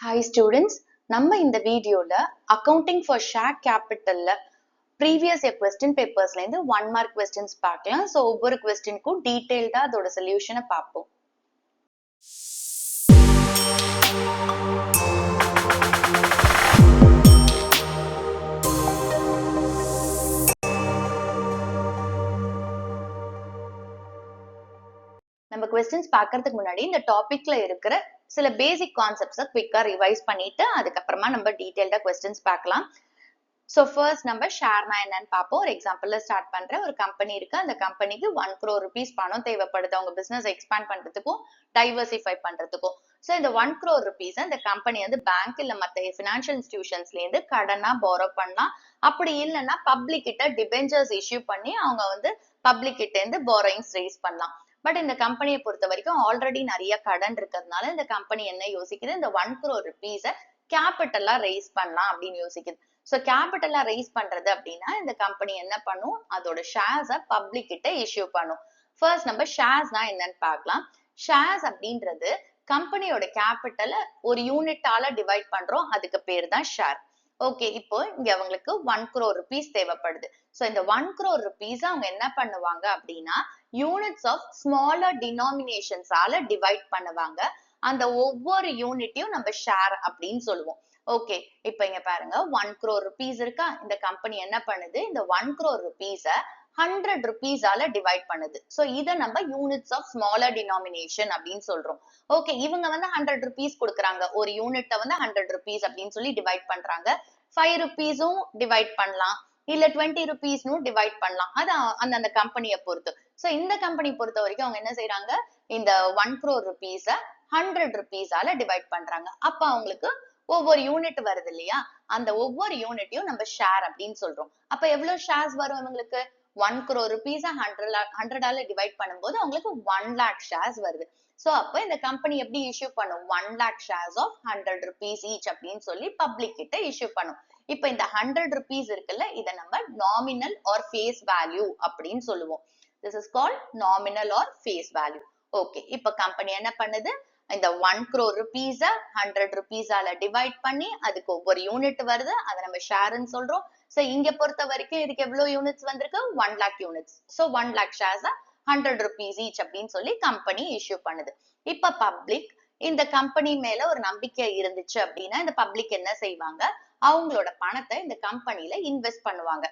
Hi students, நம்ம இந்த வீடியோல accounting for share capitalல previous year question papersல இருந்து 1 mark questions பார்க்கலாம். So ஒவ்வொரு questionக்கும் detailed அதோட solution பார்ப்போம். நம்ம questions பார்க்கறதுக்கு முன்னாடி இந்த topicல இருக்கிற சில basic concepts quick-ஆ revise பண்ணிட்டு அதுக்கப்புறமா நம்ம detailed questions பார்க்கலாம். So first நம்ம ஷேர்னா என்னன்னு பார்ப்போம். ஒரு எக்ஸாம்பிள்ல ஸ்டார்ட் பண்றேன். ஒரு கம்பெனி இருக்கு. அந்த கம்பெனிக்கு 1 crore rupees பணம் தேவைப்படுது. அவங்க பிசினஸ் எக்ஸ்பேண்ட் பண்றதுக்கும் டைவர்சிஃபை பண்றதுக்கும். ஸோ இந்த 1 crore rupees இந்த கம்பெனி வந்து பேங்க் இல்ல மத்த ஃபினான்ஷியல் இன்ஸ்டிடியூஷன்ஸ்ல இருந்து கடனா பாரோ பண்ணலாம். அப்படி இல்லைன்னா பப்ளிக் கிட்ட டிபெஞ்சர்ஸ் இஷ்யூ பண்ணி அவங்க வந்து பப்ளிக் கிட்ட இருந்து பாரோயிங்ஸ் ரைஸ் பண்ணலாம். பட் இந்த கம்பெனியை பொறுத்த வரைக்கும் ஆல்ரெடி நிறைய கடன் இருக்கிறதுனால இந்த கம்பெனி என்ன யோசிக்குது, இந்த 1 crore rupees கேபிட்டலா ரைஸ் பண்ணலாம் அப்படின்னு யோசிக்குது. சோ கேபிட்டலா ரைஸ் பண்றது அப்படின்னா இந்த கம்பெனி என்ன பண்ணும், அதோட ஷேர்ஸ பப்ளிக் கிட்ட இஷ்யூ பண்ணும். ஃபர்ஸ்ட் நம்ம ஷேர்ஸ்னா என்னன்னு பார்க்கலாம். ஷேர்ஸ் அப்படின்றது கம்பெனியோட கேபிட்டல ஒரு யூனிட்டால டிவைட் பண்றோம், அதுக்கு பேர் தான் ஷேர். ஓகே, இப்போ இங்க அவங்களுக்கு 1 crore rupees தேவைப்படுது. சோ இந்த 1 crore rupees அவங்க என்ன பண்ணுவாங்க அப்படின்னா யூனிட்ஸ் ஆஃப் ஸ்மாலர் டினாமினேஷன்ஸ் ஆல டிவைட் பண்ணுவாங்க. அந்த ஒவ்வொரு யூனிட்டையும் நம்ம ஷேர் அப்படின்னு சொல்லுவோம். ஓகே, இப்ப இங்க பாருங்க 1 crore rupees இருக்கா. இந்த கம்பெனி என்ன பண்ணுது, இந்த 1 crore rupees 100 rupees ஆல டிவைட் பண்ணுது. சோ இத நம்ம யூனிட்ஸ் ஆஃப் ஸ்மாலர் டினாமினேஷன் அப்படின்னு சொல்றோம். ஓகே, இவங்க வந்து 100 rupees கொடுக்குறாங்க. ஒரு யூனிட்ட வந்து 100 rupees அப்படின்னு சொல்லி டிவைட் பண்றாங்க. 5 rupees-உம் டிவைட் பண்ணலாம், இல்ல 20 rupees-னும் டிவைட் பண்ணலாம். அது அந்த கம்பெனியை பொறுத்து. சோ இந்த கம்பெனி பொறுத்த வரைக்கும் அவங்க என்ன செய்யறாங்க, இந்த 1 crore rupees 100 rupees ஆல டிவைட் பண்றாங்க. அப்ப அவங்களுக்கு ஒவ்வொரு யூனிட் வருது இல்லையா, அந்த ஒவ்வொரு யூனிட்டையும் நம்ம ஷேர் அப்படின்னு சொல்றோம். அப்ப எவ்வளவு ஷேர்ஸ் வரும் இவங்களுக்கு, 1 crore rupees 100 ஆல டிவைட் பண்ணும்போது அவங்களுக்கு 1 lakh ஷேர்ஸ் வருது. சோ அப்ப இந்த கம்பெனி எப்படி இஷ்யூ பண்ணும், 1 lakh shares of 100 rupees each அப்படின்னு சொல்லி பப்ளிக் கிட்ட இஷ்யூ பண்ணும். இப்ப இந்த 100 rupees இருக்குல்ல, இத நம்ம நாமினல் ஆர் ஃபேஸ் வேல்யூ அப்படின்னு சொல்லுவோம். This is called nominal or face value. Okay, இப்ப கம்பெனி என்ன பண்ணுது, இந்த 1 crore rupees 100 rupees ஆல டிவைட் பண்ணி அதுக்கு ஒவ்வொரு யூனிட் வருது, அதை நம்ம ஷேர்னு சொல்றோம். சோ இங்க பொறுத்த வரைக்கும் இதுக்கு எவ்வளவு யூனிட்ஸ் வந்திருக்கு, 1 lakh units. So 1 lakh shares 100 rupees each அப்படின்னு சொல்லி கம்பெனி இஷ்யூ பண்ணுது. இப்ப பப்ளிக் இந்த கம்பெனி மேல ஒரு நம்பிக்கை இருந்துச்சு அப்படின்னா இந்த பப்ளிக் என்ன செய்வாங்க, அவங்களோட பணத்தை இந்த கம்பெனில இன்வெஸ்ட் பண்ணுவாங்க.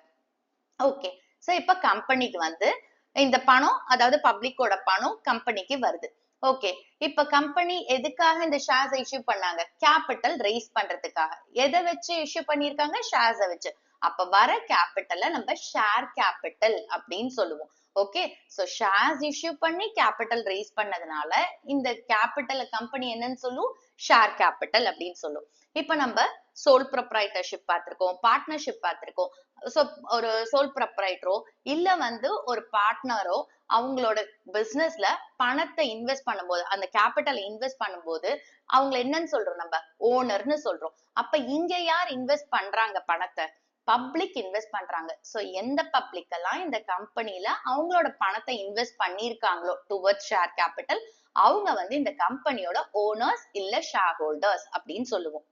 ஓகே, சோ இப்ப கம்பெனிக்கு வந்து இந்த பணம், அதாவது பப்ளிக்கோட பணம் கம்பெனிக்கு வருது. ஓகே, இப்ப கம்பெனி எதுக்காக இந்த ஷேர்ஸ் இஷ்யூ பண்ணாங்க, கேபிட்டல் ரைஸ் பண்றதுக்காக. எதை வச்சு இஷ்யூ பண்ணிருக்காங்க, ஷேர்ஸ வச்சு. அப்ப வர கேபிட்டலை நம்ம ஷேர் கேபிட்டல் அப்படின்னு சொல்லுவோம். ஓகே, சோ ஷேர்ஸ் இஷ்யூ பண்ணி கேபிட்டல் ரைஸ் பண்ணதுனால இந்த கேபிட்டல் கம்பெனி என்னன்னு சொல்லும், ஷேர் கேபிட்டல் அப்படின்னு சொல்லும். இப்ப நம்ம சோல் ப்ரொப்ரைட்டர்ஷிப் பார்த்திருக்கோம், பார்ட்னர்ஷிப் பார்த்திருக்கோம். சோ ஒரு சோல் ப்ரொப்ரைட்டரோ இல்ல வந்து ஒரு பார்ட்னரோ அவங்களோட பிசினஸ்ல பணத்தை இன்வெஸ்ட் பண்ணும்போது, அந்த கேபிட்டல் இன்வெஸ்ட் பண்ணும்போது அவங்க என்னன்னு சொல்றோம், நம்ம ஓனர்னு சொல்றோம். அப்ப இங்க யார் இன்வெஸ்ட் பண்றாங்க பணத்தை, பப்ளிக் இன்வெஸ்ட் பண்றாங்க. சோ எந்த பப்ளிக் எல்லாம் இந்த கம்பெனில அவங்களோட பணத்தை இன்வெஸ்ட் பண்ணிருக்காங்களோ டுவர்ட்ஸ் ஷேர் கேபிட்டல், அவங்க வந்து இந்த கம்பெனியோட ஓனர்ஸ் இல்ல ஷேர் ஹோல்டர்ஸ் அப்படின்னு சொல்லுவோம்.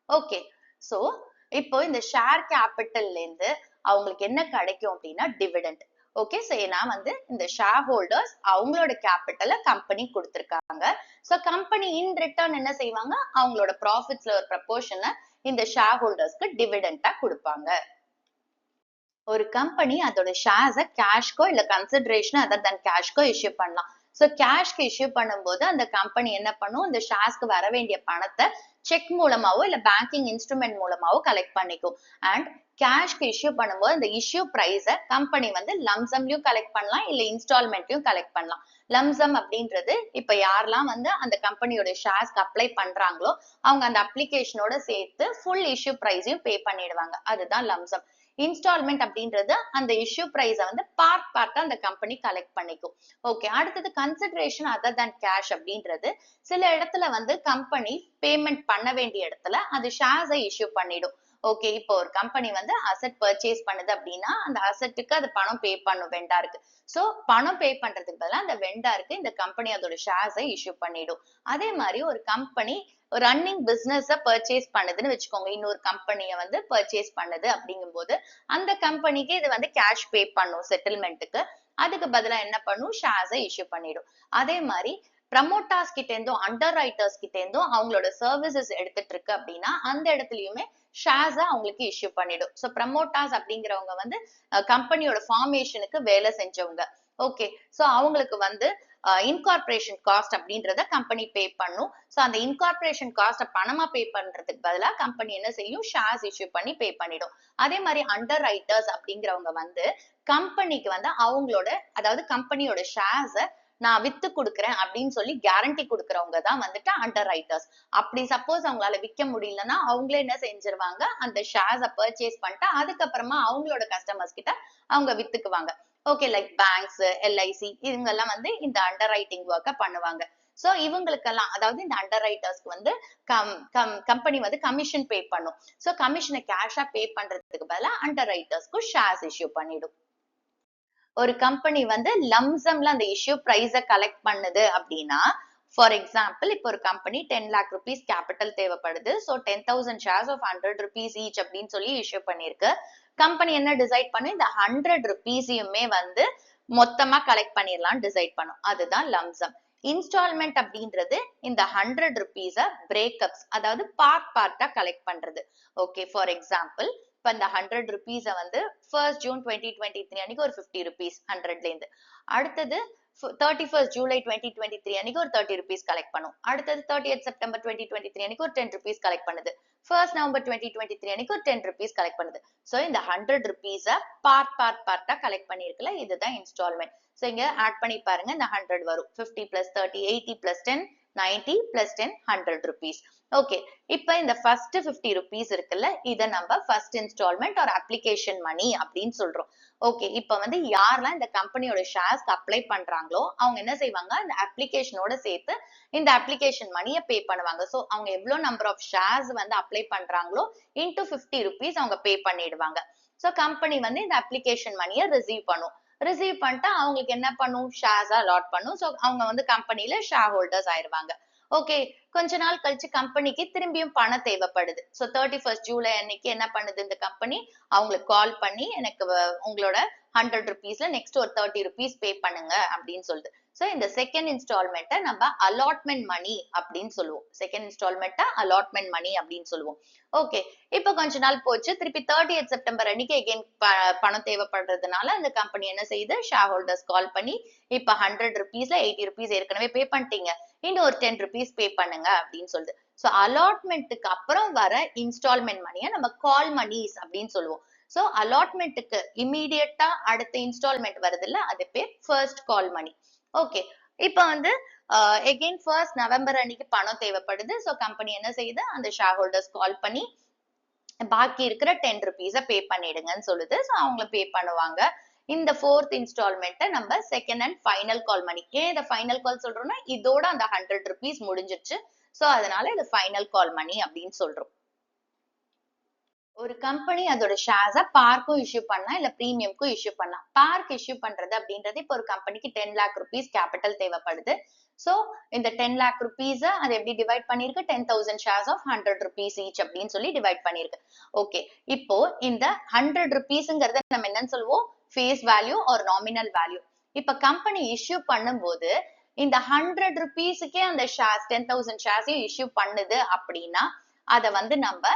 ஓகே, சோ இப்போ இந்த ஷேர் கேபிட்டல்ல இருந்து அவங்களுக்கு என்ன கிடைக்கும் அப்படின்னா டிவிடெண்ட். ஓகே, சோ ஏன்னா வந்து இந்த ஷேர் ஹோல்டர்ஸ் அவங்களோட கேபிட்டலை கம்பெனி கொடுத்திருக்காங்க. சோ கம்பெனி இன் ரிட்டர்ன் என்ன செய்வாங்க, அவங்களோட ப்ராஃபிட்ஸ்ல ஒரு ப்ரப்போர்ஷனை இந்த ஷேர் ஹோல்டர்ஸ்க்கு டிவிடெண்டா கொடுப்பாங்க. ஒரு கம்பெனி அதோட ஷேர்ஸ கேஷ்கோ இல்ல கன்சிடரேஷன் அதர் தன் கேஷ்கோ இஷ்யூ பண்ணலாம். சோ கேஷ்க்கு இஷ்யூ பண்ணும்போது அந்த கம்பெனி என்ன பண்ணும், இந்த ஷேர்ஸ்க்கு வர வேண்டிய பணத்தை செக் மூலமாவோ இல்ல பேங்கிங் இன்ஸ்ட்ருமெண்ட் மூலமாவோ கலெக்ட் பண்ணிக்கும். அண்ட் கேஷ்க்கு இஷ்யூ பண்ணும்போது இந்த இஷ்யூ பிரைஸ கம்பெனி வந்து லம்சம்லயும் கலெக்ட் பண்ணலாம், இல்ல இன்ஸ்டால்மெண்ட்லயும் கலெக்ட் பண்ணலாம். லம்சம் அப்படின்றது இப்ப யாரெல்லாம் வந்து அந்த கம்பெனியோட ஷேர்ஸ்க்கு அப்ளை பண்றாங்களோ அவங்க அந்த அப்ளிகேஷனோட சேர்த்து ஃபுல் இஷ்யூ பிரைஸையும் பே பண்ணிடுவாங்க, அதுதான் லம்சம். இன்ஸ்டால்மெண்ட் அப்படின்றது அந்த இஷ்யூ பிரைஸ வந்து பார்ட்டா அந்த கம்பெனி கலெக்ட் பண்ணிக்கும். ஓகே, அடுத்தது கன்சிடரேஷன் அதர் தன் கேஷ் அப்படின்றது சில இடத்துல வந்து கம்பெனி பேமெண்ட் பண்ண வேண்டிய இடத்துல அது ஷேர்ஸை இஷ்யூ பண்ணிடும். ஓகே, இப்போ ஒரு கம்பெனி வந்து அசெட் பர்ச்சேஸ் பண்ணுது அப்படின்னா அந்த அசெட்டுக்கு அது பணம் பே பண்ணும் வெண்டாருக்கு. சோ பணம் பே பண்றதுக்கு பதிலா அந்த வெண்டாருக்கு இந்த கம்பெனி அதோட ஷேர்ஸை இஷ்யூ பண்ணிடும். அதே மாதிரி ஒரு கம்பெனி ரன்னிங் பிசினஸ் பர்ச்சேஸ் பண்ணுதுன்னு வச்சுக்கோங்க, இன்னொரு கம்பெனியை வந்து பர்ச்சேஸ் பண்ணுது அப்படிங்கும்போது அந்த கம்பெனிக்கு இது வந்து கேஷ் பே பண்ணும் செட்டில்மெண்ட்டுக்கு. அதுக்கு பதிலா என்ன பண்ணும், ஷேர்ஸை இஷ்யூ பண்ணிடும். அதே மாதிரி ப்ரமோட்டர்ஸ் கிட்ட இருந்தும் அண்டர் ரைட்டர்ஸ் கிட்ட இருந்தும் அவங்களோட சர்வீசஸ் எடுத்துட்டு இருக்கு அப்படின்னா அந்த இடத்துலயுமே ஷேர்ஸ அவங்களுக்கு இஷ்யூ பண்ணிடும். ஸோ ப்ரமோட்டர்ஸ் அப்படிங்கிறவங்க வந்து கம்பெனியோட ஃபார்மேஷனுக்கு வேலை செஞ்சவங்க. ஓகே, ஸோ அவங்களுக்கு வந்து இன்கார்பரேஷன் காஸ்ட் அப்படின்றத கம்பெனி பே பண்ணும். ஸோ அந்த இன்கார்பரேஷன் காஸ்ட பணமா பே பண்றதுக்கு பதிலா கம்பெனி என்ன செய்யும், ஷேர்ஸ் இஷ்யூ பண்ணி பே பண்ணிடும். அதே மாதிரி அண்டர் ரைட்டர்ஸ் அப்படிங்கிறவங்க வந்து கம்பெனிக்கு வந்து அவங்களோட, அதாவது கம்பெனியோட ஷேர்ஸ நான் வித்து கொடுக்குறேன் அப்படின்னு சொல்லி கேரண்டி கொடுக்கறவங்க தான் வந்துட்டு அண்டர் ரைட்டர்ஸ். அப்படி சப்போஸ் அவங்களால விற்க முடியலன்னா அவங்களே என்ன செஞ்சிருவாங்க, அந்த ஷேர்ஸ பர்ச்சேஸ் பண்ணிட்டு அதுக்கப்புறமா அவங்களோட கஸ்டமர்ஸ் கிட்ட அவங்க வித்துக்குவாங்க. ஓகே, லைக் பேங்க்ஸ், எல்ஐசி இவங்க எல்லாம் வந்து இந்த அண்டர் ரைட்டிங் ஒர்க்க பண்ணுவாங்க. சோ இவங்களுக்கெல்லாம், அதாவது இந்த அண்டர் ரைட்டர்ஸ்க்கு வந்து கம்பெனி வந்து கமிஷன் பே பண்ணும். சோ கமிஷனை கேஷா பே பண்றதுக்கு பதிலா அண்டர் ரைட்டர்ஸ்க்கு ஷேர்ஸ் இஷ்யூ பண்ணிடும். ஒரு கம்பெனி வந்து லம்சம்ல அந்த இஷ்யூ பிரைஸ கலெக்ட் பண்ணுது அப்படின்னா, ஃபார் எக்ஸாம்பிள் இப்போ ஒரு கம்பெனி 10 lakh rupees கேபிட்டல் தேவைப்படுது. So 10,000 shares of 100 rupees each அப்படின்னு சொல்லி இஷ்யூ பண்ணிருக்கு. கம்பெனி என்ன டிசைட் பண்ணும், இந்த 100 rupeesயுமே வந்து மொத்தமா கலெக்ட் பண்ணிடலாம் டிசைட் பண்ணும். அதுதான் லம்சம். இன்ஸ்டால்மெண்ட் அப்படின்றது இந்த 100 rupees பிரேக்கப்ஸ், அதாவது பார்ட்டா கலெக்ட் பண்றது. ஓகே, ஃபார் எக்ஸாம்பிள் இப்ப இந்த 100 rupees வந்து 1st June 2023 அன்னைக்கு ஒரு 50 rupees 100ல இருந்து, அடுத்தது 31st July 2023 அன்னைக்கு ஒரு 30 rupees கலெக்ட் பண்ணும். அடுத்தது 30th September 2023 அன்னைக்கு ஒரு 10 rupees கலெக்ட் பண்ணுது. 1st November 2023 அன்னைக்கு ஒரு 10 rupees கலெக்ட் பண்ணுது. சோ இந்த 100 rupees பார்ட்டா கலெக்ட் பண்ணிருக்குல, இதுதான் இன்ஸ்டால்மெண்ட். சோ இங்க ஆட் பண்ணி பாருங்க, இந்த 100 வரும். 50 plus 30, 80 plus 10, 90 plus 10, 100 rupees. Okay, இப்ப இந்த ஃபர்ஸ்ட் 50 rupees இருக்குல்ல, இத நம்ம ஃபர்ஸ்ட் இன்ஸ்டால்மெண்ட் ஒரு அப்ளிகேஷன் மணி அப்படின்னு சொல்றோம். ஓகே, இப்ப வந்து யாரெல்லாம் இந்த கம்பெனியோட ஷேர்ஸ்க்கு அப்ளை பண்றாங்களோ அவங்க என்ன செய்வாங்க, இந்த அப்ளிகேஷனோட சேர்த்து இந்த அப்ளிகேஷன் மணியை பே பண்ணுவாங்க. சோ அவங்க எவ்வளவு நம்பர் ஆஃப் ஷேர்ஸ் வந்து அப்ளை பண்றாங்களோ இன்டூ 50 rupees அவங்க பே பண்ணிடுவாங்க. சோ கம்பெனி வந்து இந்த அப்ளிகேஷன் மணியை ரிசீவ் பண்ணும். ரிசீவ் பண்ணிட்டு அவங்களுக்கு என்ன பண்ணும், ஷேர்ஸா அலாட் பண்ணும். சோ அவங்க வந்து கம்பெனில ஷேர் ஹோல்டர்ஸ் ஆயிருவாங்க. ஓகே, கொஞ்ச நாள் கழிச்சு கம்பெனிக்கு திரும்பியும் பணம் தேவைப்படுது. சோ 31st July அன்னைக்கு என்ன பண்ணுது இந்த கம்பெனி, அவங்களுக்கு கால் பண்ணி எனக்கு உங்களோட 100 rupeesல நெக்ஸ்ட் ஒரு 30 rupees பே பண்ணுங்க அப்படின்னு சொல்லுது. சோ இந்த செகண்ட் இன்ஸ்டால்மெண்ட்டை நம்ம அலாட்மெண்ட் மணி அப்படின்னு சொல்லுவோம். செகண்ட் இன்ஸ்டால்மெண்ட்டை அலாட்மெண்ட் மணி அப்படின்னு சொல்லுவோம். ஓகே, இப்ப கொஞ்ச நாள் போச்சு, திருப்பி 30th September அன்னைக்கு அகைன் பணம் தேவைப்படுறதுனால அந்த கம்பெனி என்ன செய்யுது, ஷேர் ஹோல்டர்ஸ் கால் பண்ணி இப்ப 100 rupeesல 80 rupees ஏற்கனவே பே பண்ணிட்டீங்க, இன்னும் ஒரு 10 rupees பே பண்ணுங்க அப்படின்னு சொல்லுது. சோ அலாட்மெண்ட்டுக்கு அப்புறம் வர இன்ஸ்டால்மெண்ட் மணியை நம்ம கால் மணிஸ் அப்படின்னு சொல்லுவோம். சோ அலாட்மெண்ட்டுக்கு இமீடியட்டா அடுத்த இன்ஸ்டால்மெண்ட் வருது இல்ல, அது பேர் ஃபர்ஸ்ட் கால் மணி. ஓகே, இப்ப வந்து எகெயின் 1st November அன்னைக்கு பணம் தேவைப்படுது. சோ கம்பெனி என்ன செய்யுது, அந்த ஷேர் ஹோல்டர்ஸ் கால் பண்ணி பாக்கி இருக்கிற 10 rupees பே பண்ணிடுங்கன்னு சொல்லுது. சோ அவங்க பே பண்ணுவாங்க. இந்த ஃபோர்த் இன்ஸ்டால்மெண்ட்டை நம்ம செகண்ட் அண்ட் ஃபைனல் கால் மணி. ஏன் இதை ஃபைனல் கால் சொல்றோம்னா இதோட அந்த 100 rupees முடிஞ்சிருச்சு. சோ அதனால இது ஃபைனல் கால் மணி அப்படின்னு சொல்றோம். ஒரு கம்பெனி அதோட ஷேர்ஸ பார்க்கும் இஷ்யூ பண்ணலாம், இல்ல பிரீமியம்க்கும் இஷ்யூ பண்ணலாம். பார்க் இஷ்யூ பண்றது அப்படின்றது இப்போ ஒரு கம்பெனிக்கு 10 lakh rupees கேபிட்டல் தேவைப்படுது. சோ இந்த 10 lakh rupees அது எப்படி டிவைட் பண்ணிருக்கு, 10,000 shares of 100 rupees each அப்படின்னு சொல்லி டிவைட் பண்ணிருக்கு. ஓகே, இப்போ இந்த 100 rupeesங்கிறத நம்ம என்னன்னு சொல்லுவோம், face value or nominal value. இப்ப கம்பெனி இஷ்யூ பண்ணும்போது இந்த 100 rupeesக்கே அந்த ஷேர்ஸ் 10,000 sharesையும் இஷ்யூ பண்ணுது அப்படின்னா அதை வந்து நம்ம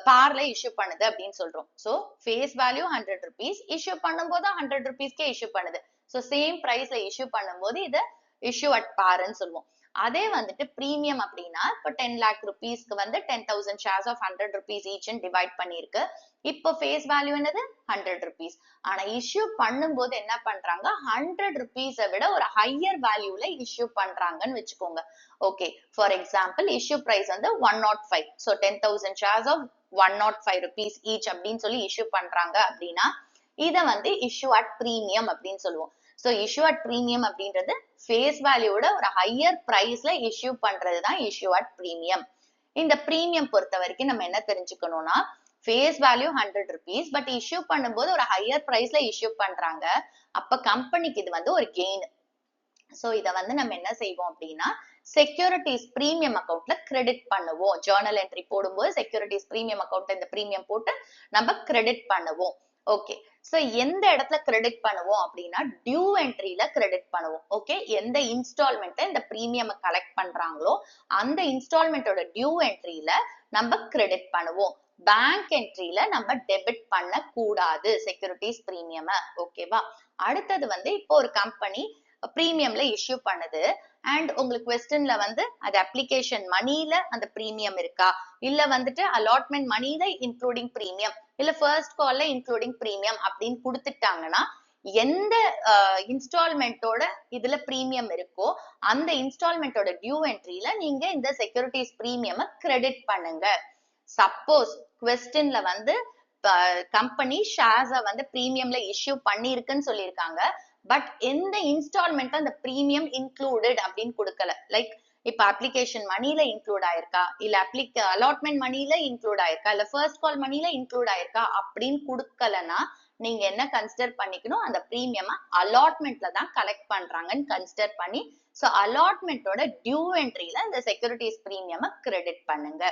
பார்ல இஷ்யூ பண்ணுது அப்படின்னு சொல்றோம். So face value 100 rupees, issue பண்ணும்போது 100 rupeesக்கே இஷ்யூ பண்ணுது. சோ சேம் பிரைஸ்ல இஷ்யூ பண்ணும்போது இத இஷ்யூ அட் பார்ன்னு சொல்லுவோம். அதே வந்துட்டு பிரீமியம் அப்படின்னா இப்போ 10 lakh rupeesக்கு வந்து 10,000 shares of 100 rupees each divide பண்ணிருக்கு. இப்போ ஃபேஸ் வேல்யூ என்னது 100 rupees. ஆனா இஷ்யூ பண்ணும்போது என்ன பண்றாங்க, 100 rupees விட ஒரு ஹையர் வேல்யூல இஷ்யூ பண்றாங்கன்னு வச்சுக்கோங்க. Okay, for example issue price வந்து 105. So 10,000 shares of 105 rupees each அப்படின்னு சொல்லி இஷ்யூ பண்றாங்க அப்படின்னா இத வந்து இஷ்யூ அட் பிரீமியம் அப்படின்னு சொல்லுவோம். சோ இஷ்யூ அட் பிரீமியம் அப்படின்றது ஃபேஸ் வேல்யூட ஒரு ஹையர் பிரைஸ்ல இஷ்யூ பண்றதுதான் இஷ்யூ அட் பிரீமியம். இந்த பிரீமியம் பொறுத்த வரைக்கும் நம்ம என்ன தெரிஞ்சுக்கணும்னா, face value 100 rupees but issue பண்ணும்போது ஒரு ஹையர் பிரைஸ்ல இஷ்யூ பண்றாங்க. அப்ப கம்பெனிக்கு இது வந்து ஒரு கெயின். சோ இத வந்து நம்ம என்ன செய்வோம் அப்படின்னா செக்யூரிட்டிஸ் பிரீமியம் அக்கௌண்ட்ல கிரெடிட் பண்ணுவோம். ஜர்னல் என்ட்ரி போடும்போது செக்யூரிட்டிஸ் பிரீமியம் அக்கௌண்ட் இந்த பிரீமியம் போட்டு நம்ம கிரெடிட் பண்ணுவோம். ஓகே, சோ எந்த இடத்துல கிரெடிட் பண்ணுவோம் அப்படின்னா டியூ என்ட்ரில கிரெடிட் பண்ணுவோம். ஓகே, எந்த இன்ஸ்டால்மெண்ட்ல இந்த பிரீமியம் கலெக்ட் பண்றாங்களோ அந்த இன்ஸ்டால்மெண்டோட டியூ என்ட்ரில நம்ம கிரெடிட் பண்ணுவோம். பேங்க் என்ட்ரில நம்ம டெபிட் பண்ண கூடாது செக்யூரிட்டிஸ் பிரீமியம். ஓகேவா? அடுத்தது வந்து இப்போ ஒரு கம்பெனி பிரீமியம்ல இஷ்யூ பண்ணுது அண்ட் உங்களுக்கு கொஸ்டின்ல வந்து அது அப்ளிகேஷன் மணில அந்த பிரீமியம் இருக்கா, இல்ல வந்துட்டு அலாட்மெண்ட் மணில இன்க்ளூடிங் பிரீமியம், இல்ல ஃபர்ஸ்ட் கால்ல இன்க்ளூடிங் பிரீமியம் அப்படின்னு கொடுத்துட்டாங்கன்னா எந்த இன்ஸ்டால்மெண்டோட இதுல பிரீமியம் இருக்கோ அந்த இன்ஸ்டால்மெண்டோட டியூ என்ட்ரில நீங்க இந்த செக்யூரிட்டிஸ் பிரீமியம் கிரெடிட் பண்ணுங்க. சப்போஸ் கொஸ்டின்ல வந்து கம்பெனி ஷேர்ஸ வந்து பிரீமியம்ல இஷ்யூ பண்ணிருக்குன்னு சொல்லியிருக்காங்க, பட் எந்த இன்ஸ்டால்மெண்ட் அந்த பிரீமியம் இன்க்ளூடட் அப்படின்னு கொடுக்கல. லைக் இப்ப அப்ளிகேஷன் மணில இன்க்ளூட் ஆயிருக்கா, இல்ல அலாட்மெண்ட் மணில இன்க்ளூட் ஆயிருக்கா, இல்ல ஃபர்ஸ்ட் கால் மணில இன்க்ளூட் ஆயிருக்கா அப்படின்னு கொடுக்கலன்னா நீங்க என்ன கன்சிடர் பண்ணிக்கணும், அந்த பிரீமியம் அலாட்மெண்ட்ல தான் கலெக்ட் பண்றாங்கன்னு கன்சிடர் பண்ணி சோ அலாட்மெண்டோட டியூ என்ட்ரில இந்த செக்யூரிட்டிஸ் பிரீமியம் கிரெடிட் பண்ணுங்க.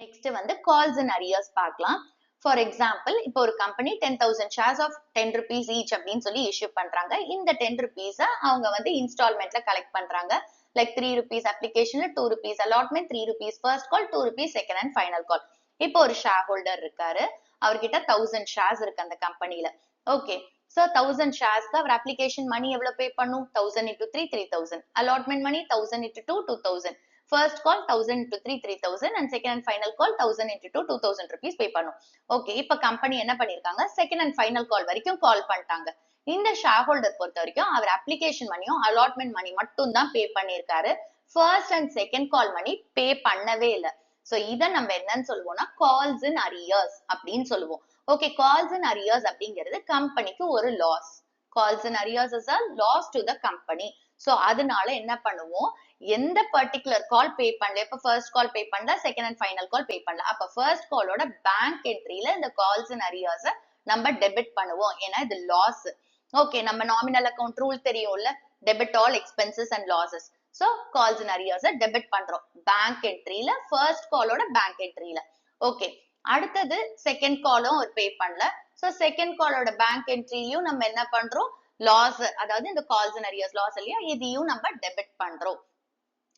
நெக்ஸ்ட் வந்து கால்ஸ் அண்ட் அரியர்ஸ் பார்க்கலாம். ஃபார் எக்ஸாம்பிள் இப்போ ஒரு company 10,000 shares of 10 rupees each அப்படின்னு சொல்லி இஷ்யூ பண்றாங்க. இந்த 10 rupees அவங்க வந்து இன்ஸ்டால்மெண்ட்ல கலெக்ட் பண்றாங்க. Like 3 rupees அப்ளிகேஷன்ல, 2 rupees allotment, 3 rupees first call, 2 rupees second and final கால். இப்போ ஒரு ஷேர் ஹோல்டர் இருக்காரு, அவர்கிட்ட 1000 shares இருக்கு அந்த கம்பெனில. ஓகே, சோ 1000 sharesக்கு அவர் அப்ளிகேஷன் மணி எவ்வளவு பே பண்ணும்? 1000 into 3 3000, allotment money 1000 into 2 2000, first call 1000 into 3 3000 and second and final call 1000 into 2 2000 rupees pay பண்ணும். ஓகே, இப்ப கம்பெனி என்ன பண்ணிருக்காங்க, செகண்ட் அண்ட் ஃபைனல் கால் வரைக்கும் கால் பண்ணிட்டாங்க. இந்த ஷேர் ஹோல்டர் பொறுத்த வரைக்கும் அவர் அப்ளிகேஷன் மணியும் அலாட்மெண்ட் மணி மட்டும் தான் பே பண்ணிருக்காரு. ஃபர்ஸ்ட் அண்ட் செகண்ட் கால் மணி பே பண்ணவே இல்லை. சோ இத நம்ம என்னன்னு சொல்லுவோம்னா கால்ஸ் இன் அரியர்ஸ் அப்படின்னு சொல்லுவோம். ஓகே, கால்ஸ் இன் அரியர்ஸ் அப்படிங்கிறது கம்பெனிக்கு ஒரு loss. Calls in arrears is a loss to the company. So அதனால என்ன பண்ணுவோம், எந்த பர்டிகுலர் கால் பே பண்ணல, இப்ப ஃபர்ஸ்ட் கால் பே பண்ணல, செகண்ட் அண்ட் ஃபைனல் கால் பே பண்ணல, அப்ப ஃபர்ஸ்ட் காலோட பேங்க் என்ட்ரில இந்த கால்ஸ் அண்ட் அரியர்ஸ் நம்ம டெபிட் பண்ணுவோம். ஏன்னா இது லாஸ். ஓகே, நம்ம நாமினல் அக்கவுண்ட் ரூல் தெரியும்ல, debit all expenses and losses. So calls and arrears debit பண்றோம் பேங்க் என்ட்ரில, ஃபர்ஸ்ட் காலோட பேங்க் என்ட்ரில. ஓகே, அடுத்தது செகண்ட் காலும் ஒரு பே பண்ணல. சோ செகண்ட் காலோட பேங்க் என்ட்ரிலயும் நம்ம என்ன பண்றோம், லாஸ், அதாவது இந்த கால்ஸ் அண்ட் அரியர்ஸ் லாஸ் இல்லையா, இதையும் நம்ம டெபிட் பண்றோம்.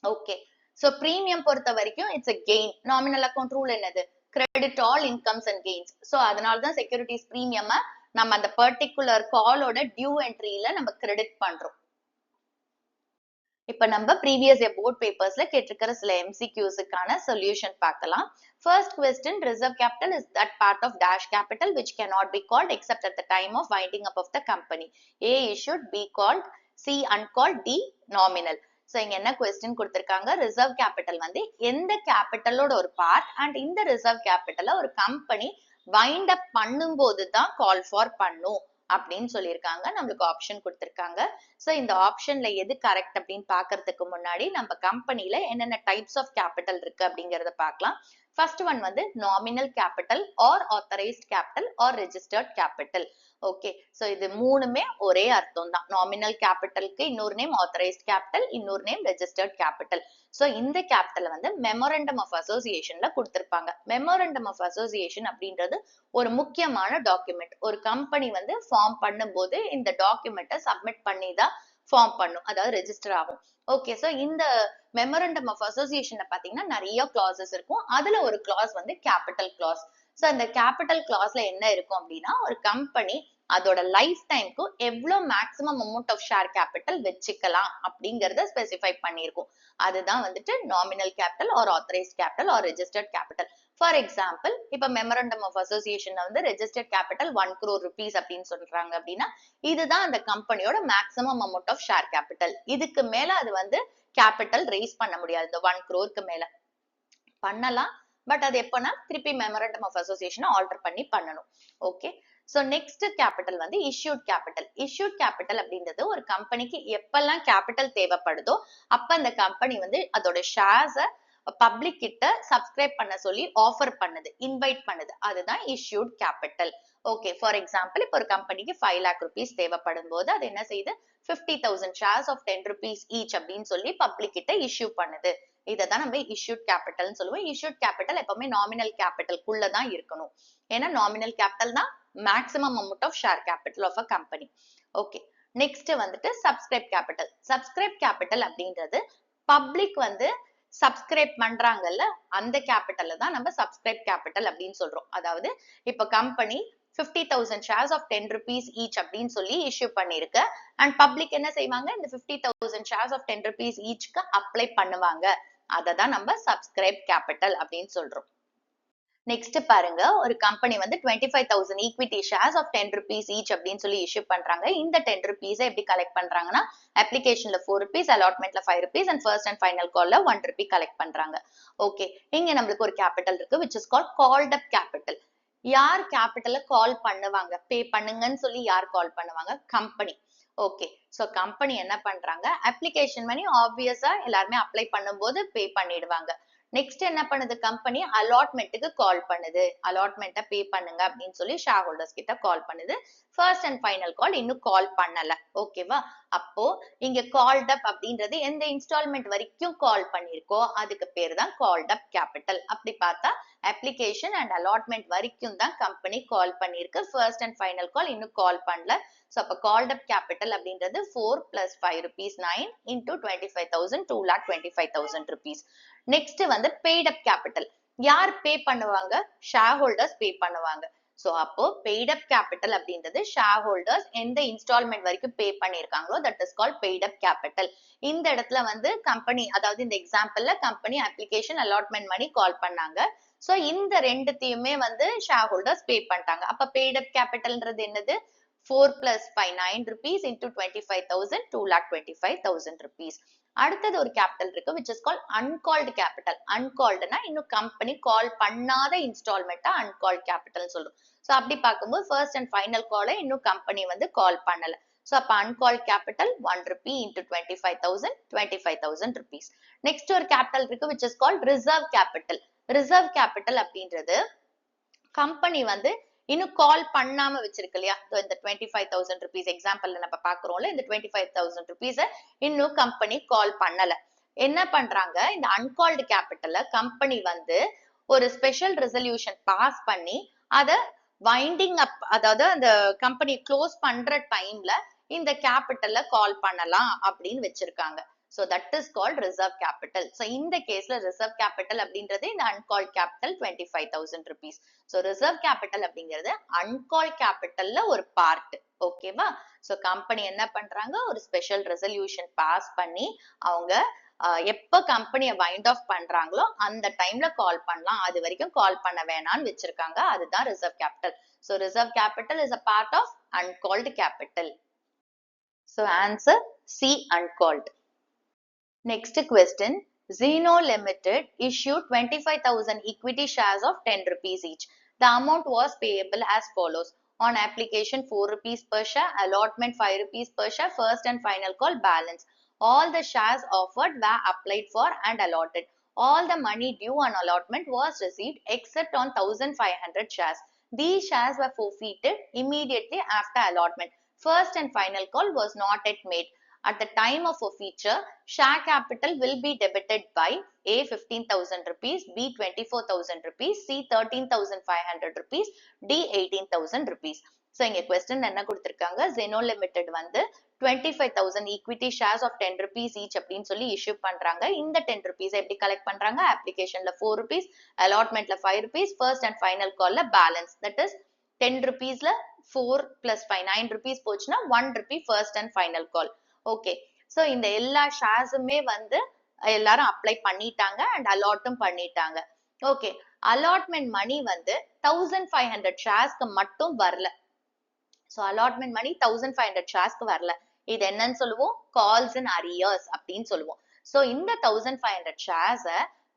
ஓகே, சோ பிரீமியம் பொறுத்த வரைக்கும் it's a gain. Nominal account rule என்னது, credit all incomes and gains. So அதனால தான் செக்யூரிட்டிஸ் பிரீமியம் நம்ம அந்த பர்டிகுலர் காலோட டியூ என்ட்ரில நம்ம கிரெடிட் பண்றோம். இப்ப நம்ம ப்ரீவியஸ் இயர் போர்ட் பேப்பர்ஸ்ல கேட்டிருக்கிற சில எம்சிக்யூஸ்க்கான சொல்யூஷன் பார்க்கலாம். First question, reserve capital is that part of dash capital which cannot be called except at the time of winding up of the company. A issued, B called, C uncalled, D nominal. So இங்க என்ன question கொடுத்திருக்காங்க, reserve capital வந்து எந்த கேபிட்டலோட ஒரு part and இந்த reserve கேபிட்டலை ஒரு company wind up பண்ணும்போது தான் கால் ஃபார் பண்ணும் அப்படின்னு சொல்லியிருக்காங்க. நம்மளுக்கு ஆப்ஷன் கொடுத்திருக்காங்க. சோ இந்த ஆப்ஷன்ல எது கரெக்ட் அப்படின்னு பாக்குறதுக்கு முன்னாடி நம்ம கம்பெனில என்னென்ன டைப்ஸ் ஆஃப் கேபிட்டல் இருக்கு அப்படிங்கறத பார்க்கலாம். ஃபர்ஸ்ட் ஒன் வந்து nominal capital or authorised capital or registered capital. Okay, so இது மூணுமே ஒரே அர்த்தம் தான். நாமினல் கேபிட்டலுக்கு இன்னொரு நேம் ஆத்தரைஸ்ட் கேபிட்டல், இன்னொரு நேம் ரெஜிஸ்டர்ட் கேபிட்டல். சோ இந்த கேபிட்டல் வந்து மெமோரண்டம் ஆஃப் அசோசியேஷன்ல கொடுத்திருப்பாங்க. மெமோரண்டம் ஆஃப் அசோசியேஷன் அப்படின்றது ஒரு முக்கியமான டாக்குமெண்ட். ஒரு கம்பெனி வந்து ஃபார்ம் பண்ணும்போது இந்த டாக்குமெண்ட்டை சப்மிட் பண்ணி தான் ஃபார்ம் பண்ணும், அதாவது ரெஜிஸ்டர் ஆகும். ஓகே, சோ இந்த மெமோரண்டம் ஆஃப் அசோசியேஷன்ல பாத்தீங்கன்னா நிறைய கிளாசஸ் இருக்கும். அதுல ஒரு கிளாஸ் வந்து கேபிட்டல் கிளாஸ். சோ அந்த கேபிட்டல் கிளாஸ்ல என்ன இருக்கும் அப்படின்னா, ஒரு கம்பெனி அதோட லைஃப் டைம்க்கு எவ்வளவு maximum amount of share capital வச்சுக்கலாம் அப்படிங்கறத ஸ்பெசிஃபை பண்ணிருக்கும். அதுதான் வந்துட்டு nominal capital or authorised capital or registered capital. For example, இப்ப மெமரண்டம் ஆஃப் அசோசியேஷன்ல வந்து ரெஜிஸ்டர்ட் கேபிட்டல் 1 crore rupees அப்படின்னு சொல்றாங்க அப்படின்னா இதுதான் அந்த கம்பெனியோட maximum amount of share capital. இதுக்கு மேல அது வந்து கேபிட்டல் ரைஸ் பண்ண முடியாது. இந்த 1 crore மேல பண்ணலாம், பட் அது எப்பனா திருப்பி மெமரண்டம் ஆஃப் அசோசியேஷனை ஆல்டர் பண்ணி பண்ணணும். ஓகே, சோ நெக்ஸ்ட் கேபிட்டல் வந்து இஷ்யூட் கேபிட்டல். இஷ்யூட் கேபிட்டல் அப்படின்றது ஒரு கம்பெனிக்கு எப்பெல்லாம் கேபிட்டல் தேவைப்படுதோ அப்ப அந்த கம்பெனி வந்து அதோட ஷேர்ஸ பப்ளிக் கிட்ட சப்ஸ்கிரைப் பண்ண சொல்லி ஆஃபர் பண்ணுது, இன்வைட் பண்ணுது, அதுதான் issued capital. Okay, for example இப்போ ஒரு கம்பெனிக்கு 5 lakh rupees தேவைப்படும் போது அது என்ன செய்யுது, 50,000 shares of 10 rupees each அப்படின்னு சொல்லி பப்ளிக் கிட்ட இஷ்யூ பண்ணுது. இதைதான் நம்ம issued capital சொல்லுவோம். issued capital எப்பவுமே நாமினல் கேபிட்டல்குள்ள தான் இருக்கணும். ஏன்னா நாமினல் கேபிட்டல் தான் maximum amount of share capital of a company. Okay, next வந்துட்டு சப்ஸ்கிரைப் கேபிட்டல். சப்ஸ்கிரைப் கேபிட்டல் அப்படின்றது பப்ளிக் வந்து சப்ஸ்கிரைப் பண்றாங்கல்ல, அந்த கேபிட்டல்ல தான் நம்ம சப்ஸ்கிரைப் கேபிட்டல் அப்படின்னு சொல்றோம். அதாவது இப்ப company 50,000 shares of 10 rupees each அப்படின்னு சொல்லி இஷ்யூ பண்ணிருக்கு. அண்ட் பப்ளிக் என்ன செய்வாங்க, இந்த 50,000 shares of 10 rupees eachக்கு அப்ளை பண்ணுவாங்க. அதை தான் நம்ம சப்ஸ்கிரைப் கேபிட்டல் அப்படின்னு சொல்றோம். நெக்ஸ்ட் பாருங்க, ஒரு கம்பெனி வந்து 25,000 equity shares of 10 rupees each அப்படின்னு சொல்லி இஷ்யூ பண்றாங்க. இந்த 10 rupees எப்படி கலெக்ட் பண்றாங்கன்னா, அப்ளிகேஷன்ல 4 rupees, அலாட்மெண்ட்ல 5 rupees and first and final கால்ல 1 rupee கலெக்ட் பண்றாங்க. ஓகே, இங்க நம்மளுக்கு ஒரு கேபிட்டல் இருக்கு which is called called up capital. யார் கேபிட்டல கால் பண்ணுவாங்க, பே பண்ணுங்கன்னு சொல்லி யார் கால் பண்ணுவாங்க, கம்பெனி. ஓகே, சோ கம்பெனி என்ன பண்றாங்க, அப்ளிகேஷன் மணி ஆப்வியஸா எல்லாருமே அப்ளை பண்ணும்போது பே பண்ணிடுவாங்க. நெக்ஸ்ட் என்ன பண்ணுது, கம்பெனி அலாட்மெண்ட்டுக்கு கால் பண்ணுது. அலாட்மெண்ட்டை பே பண்ணுங்க அப்படின்னு சொல்லி ஷேர் ஹோல்டர்ஸ் கிட்ட கால் பண்ணுது. ஃபர்ஸ்ட் அண்ட் ஃபைனல் கால் இன்னும் கால் பண்ணல. ஓகேவா, அப்போ இங்க கால்ட் அப் அப்படின்றது எந்த இன்ஸ்டால்மெண்ட் வரைக்கும் கால் பண்ணிருக்கோ அதுக்கு பேர் தான் கால்ட் அப் கேபிட்டல். அப்படி பார்த்தா அப்ளிகேஷன் அண்ட் அலாட்மெண்ட் வரைக்கும் தான் கம்பெனி கால் பண்ணிருக்கு. ஃபர்ஸ்ட் அண்ட் ஃபைனல் கால் இன்னும் கால் பண்ணல. சோ அப்ப கால்ட் அப் கேபிட்டல் அப்படின்றது 4 plus 5 rupees 9 into 25,000 2,25,000 rupees. Next வந்து பெய்ட் அப் கேபிட்டல். யார் பே பண்ணுவாங்க, ஷேர் ஹோல்டர்ஸ் பே பண்ணுவாங்க. சோ அப்போ பெய்ட் அப் கேபிட்டல் அப்படின்றது ஷேர் ஹோல்டர்ஸ் எந்த இன்ஸ்டால்மெண்ட் வரைக்கும் பே பண்ணிருக்காங்களோ that is called paid up capital. இந்த இடத்துல வந்து கம்பெனி, அதாவது இந்த எக்ஸாம்பிள்ல company application allotment money call பண்ணாங்க. சோ இந்த ரெண்டுத்தையுமே வந்து ஷேர் ஹோல்டர்ஸ் பே பண்ணிட்டாங்க. அப்ப பெய்ட் அப் கேபிட்டல்ன்றது என்னது, 4 plus 5 9 rupees into 25,000 2,25,000 rupees. அடுத்தது ஒரு கேபிட்டல் இருக்கு which is called uncalled capital. uncalledனா இன்னும் கம்பெனி கால் பண்ணாத இன்ஸ்டால்மெண்ட்டா uncalled capital சொல்றோம். சோ அப்படி பார்க்கும்போது ஃபர்ஸ்ட் அண்ட் ஃபைனல் காலை இன்னும் கம்பெனி வந்து கால் பண்ணல. சோ அப்ப uncalled capital 1 rupee into 25,000 25,000 rupees. Next ஒரு கேபிட்டல் இருக்கு which is called reserve capital. reserve capital அப்படின்றது கம்பெனி வந்து இன்னும் கால் பண்ணாம வச்சிருக்கு இல்லையா, இந்த 25,000 rupees எக்ஸாம்பிள்ல நம்ம பாக்குறோம்ல, இந்த 25,000 rupees இன்னும் கம்பெனி கால் பண்ணல. என்ன பண்றாங்க, இந்த அன்கால்டு கேபிட்டல்ல கம்பெனி வந்து ஒரு ஸ்பெஷல் ரெசல்யூஷன் பாஸ் பண்ணி அத வைண்டிங் அப், அதாவது அந்த கம்பெனி க்ளோஸ் பண்ற டைம்ல இந்த கேபிட்டல்ல கால் பண்ணலாம் அப்படின்னு வச்சிருக்காங்க. So that is called reserve capital. So இந்த கேஸ்ல reserve capital அப்படின்றது இந்த uncalled capital 25,000 rupees. So reserve capital அப்படிங்கிறது uncalled capitalல ஒரு பார்ட். ஓகேவா, so கம்பெனி என்ன பண்றாங்க, ஒரு ஸ்பெஷல் ரெசல்யூஷன் பாஸ் பண்ணி அவங்க எப்ப கம்பெனியை வைண்ட் ஆஃப் பண்றாங்களோ அந்த டைம்ல கால் பண்ணலாம், அது வரைக்கும் கால் பண்ண வேணாம்னு வச்சிருக்காங்க. அதுதான் reserve capital. So reserve capital is a part of uncalled capital. So answer C, uncalled. Next question, Zeno Limited issued 25,000 equity shares of 10 rupees each. The amount was payable as follows. On application 4 rupees per share, allotment 5 rupees per share, first and final call, balance. All the shares offered were applied for and allotted. All the money due on allotment was received except on 1,500 shares. These shares were forfeited immediately after allotment. First and final call was not yet made. At the time of forfeiture, share capital will be debited by A 15,000 rupees, B 24,000 rupees, C 13,500 rupees, D 18,000 rupees. So இங்க question என்ன கொடுத்திருக்காங்க, Zeno Limited வந்து 25,000 equity shares of 10 rupees each அப்படின்னு சொல்லி issue பண்றாங்க. இந்த 10 rupees எப்படி collect பண்றாங்க, applicationல 4 rupees, allotmentல 5 rupees, first and final callல balance, that is 10 rupeesல 4 plus 5 9 rupees போச்சுன்னா 1 rupee first and final call. Okay, so இந்த எல்லா ஷேர்ஸுமே வந்து எல்லாரும் அப்ளை பண்ணிட்டாங்க அண்ட் அலாட்டும் பண்ணிட்டாங்க. ஓகே, அலாட்மெண்ட் மணி வந்து 1,500 ஷேர்ஸ்க்கு மட்டும் வரல. சோ அலாட்மெண்ட் மணி 1,500 ஷேர்ஸ்க்கு வரல. இது என்னன்னு சொல்லுவோம், கால்ஸ் இன் அரியர்ஸ் அப்படின்னு சொல்லுவோம். சோ இந்த 1,500 ஷேர்ஸ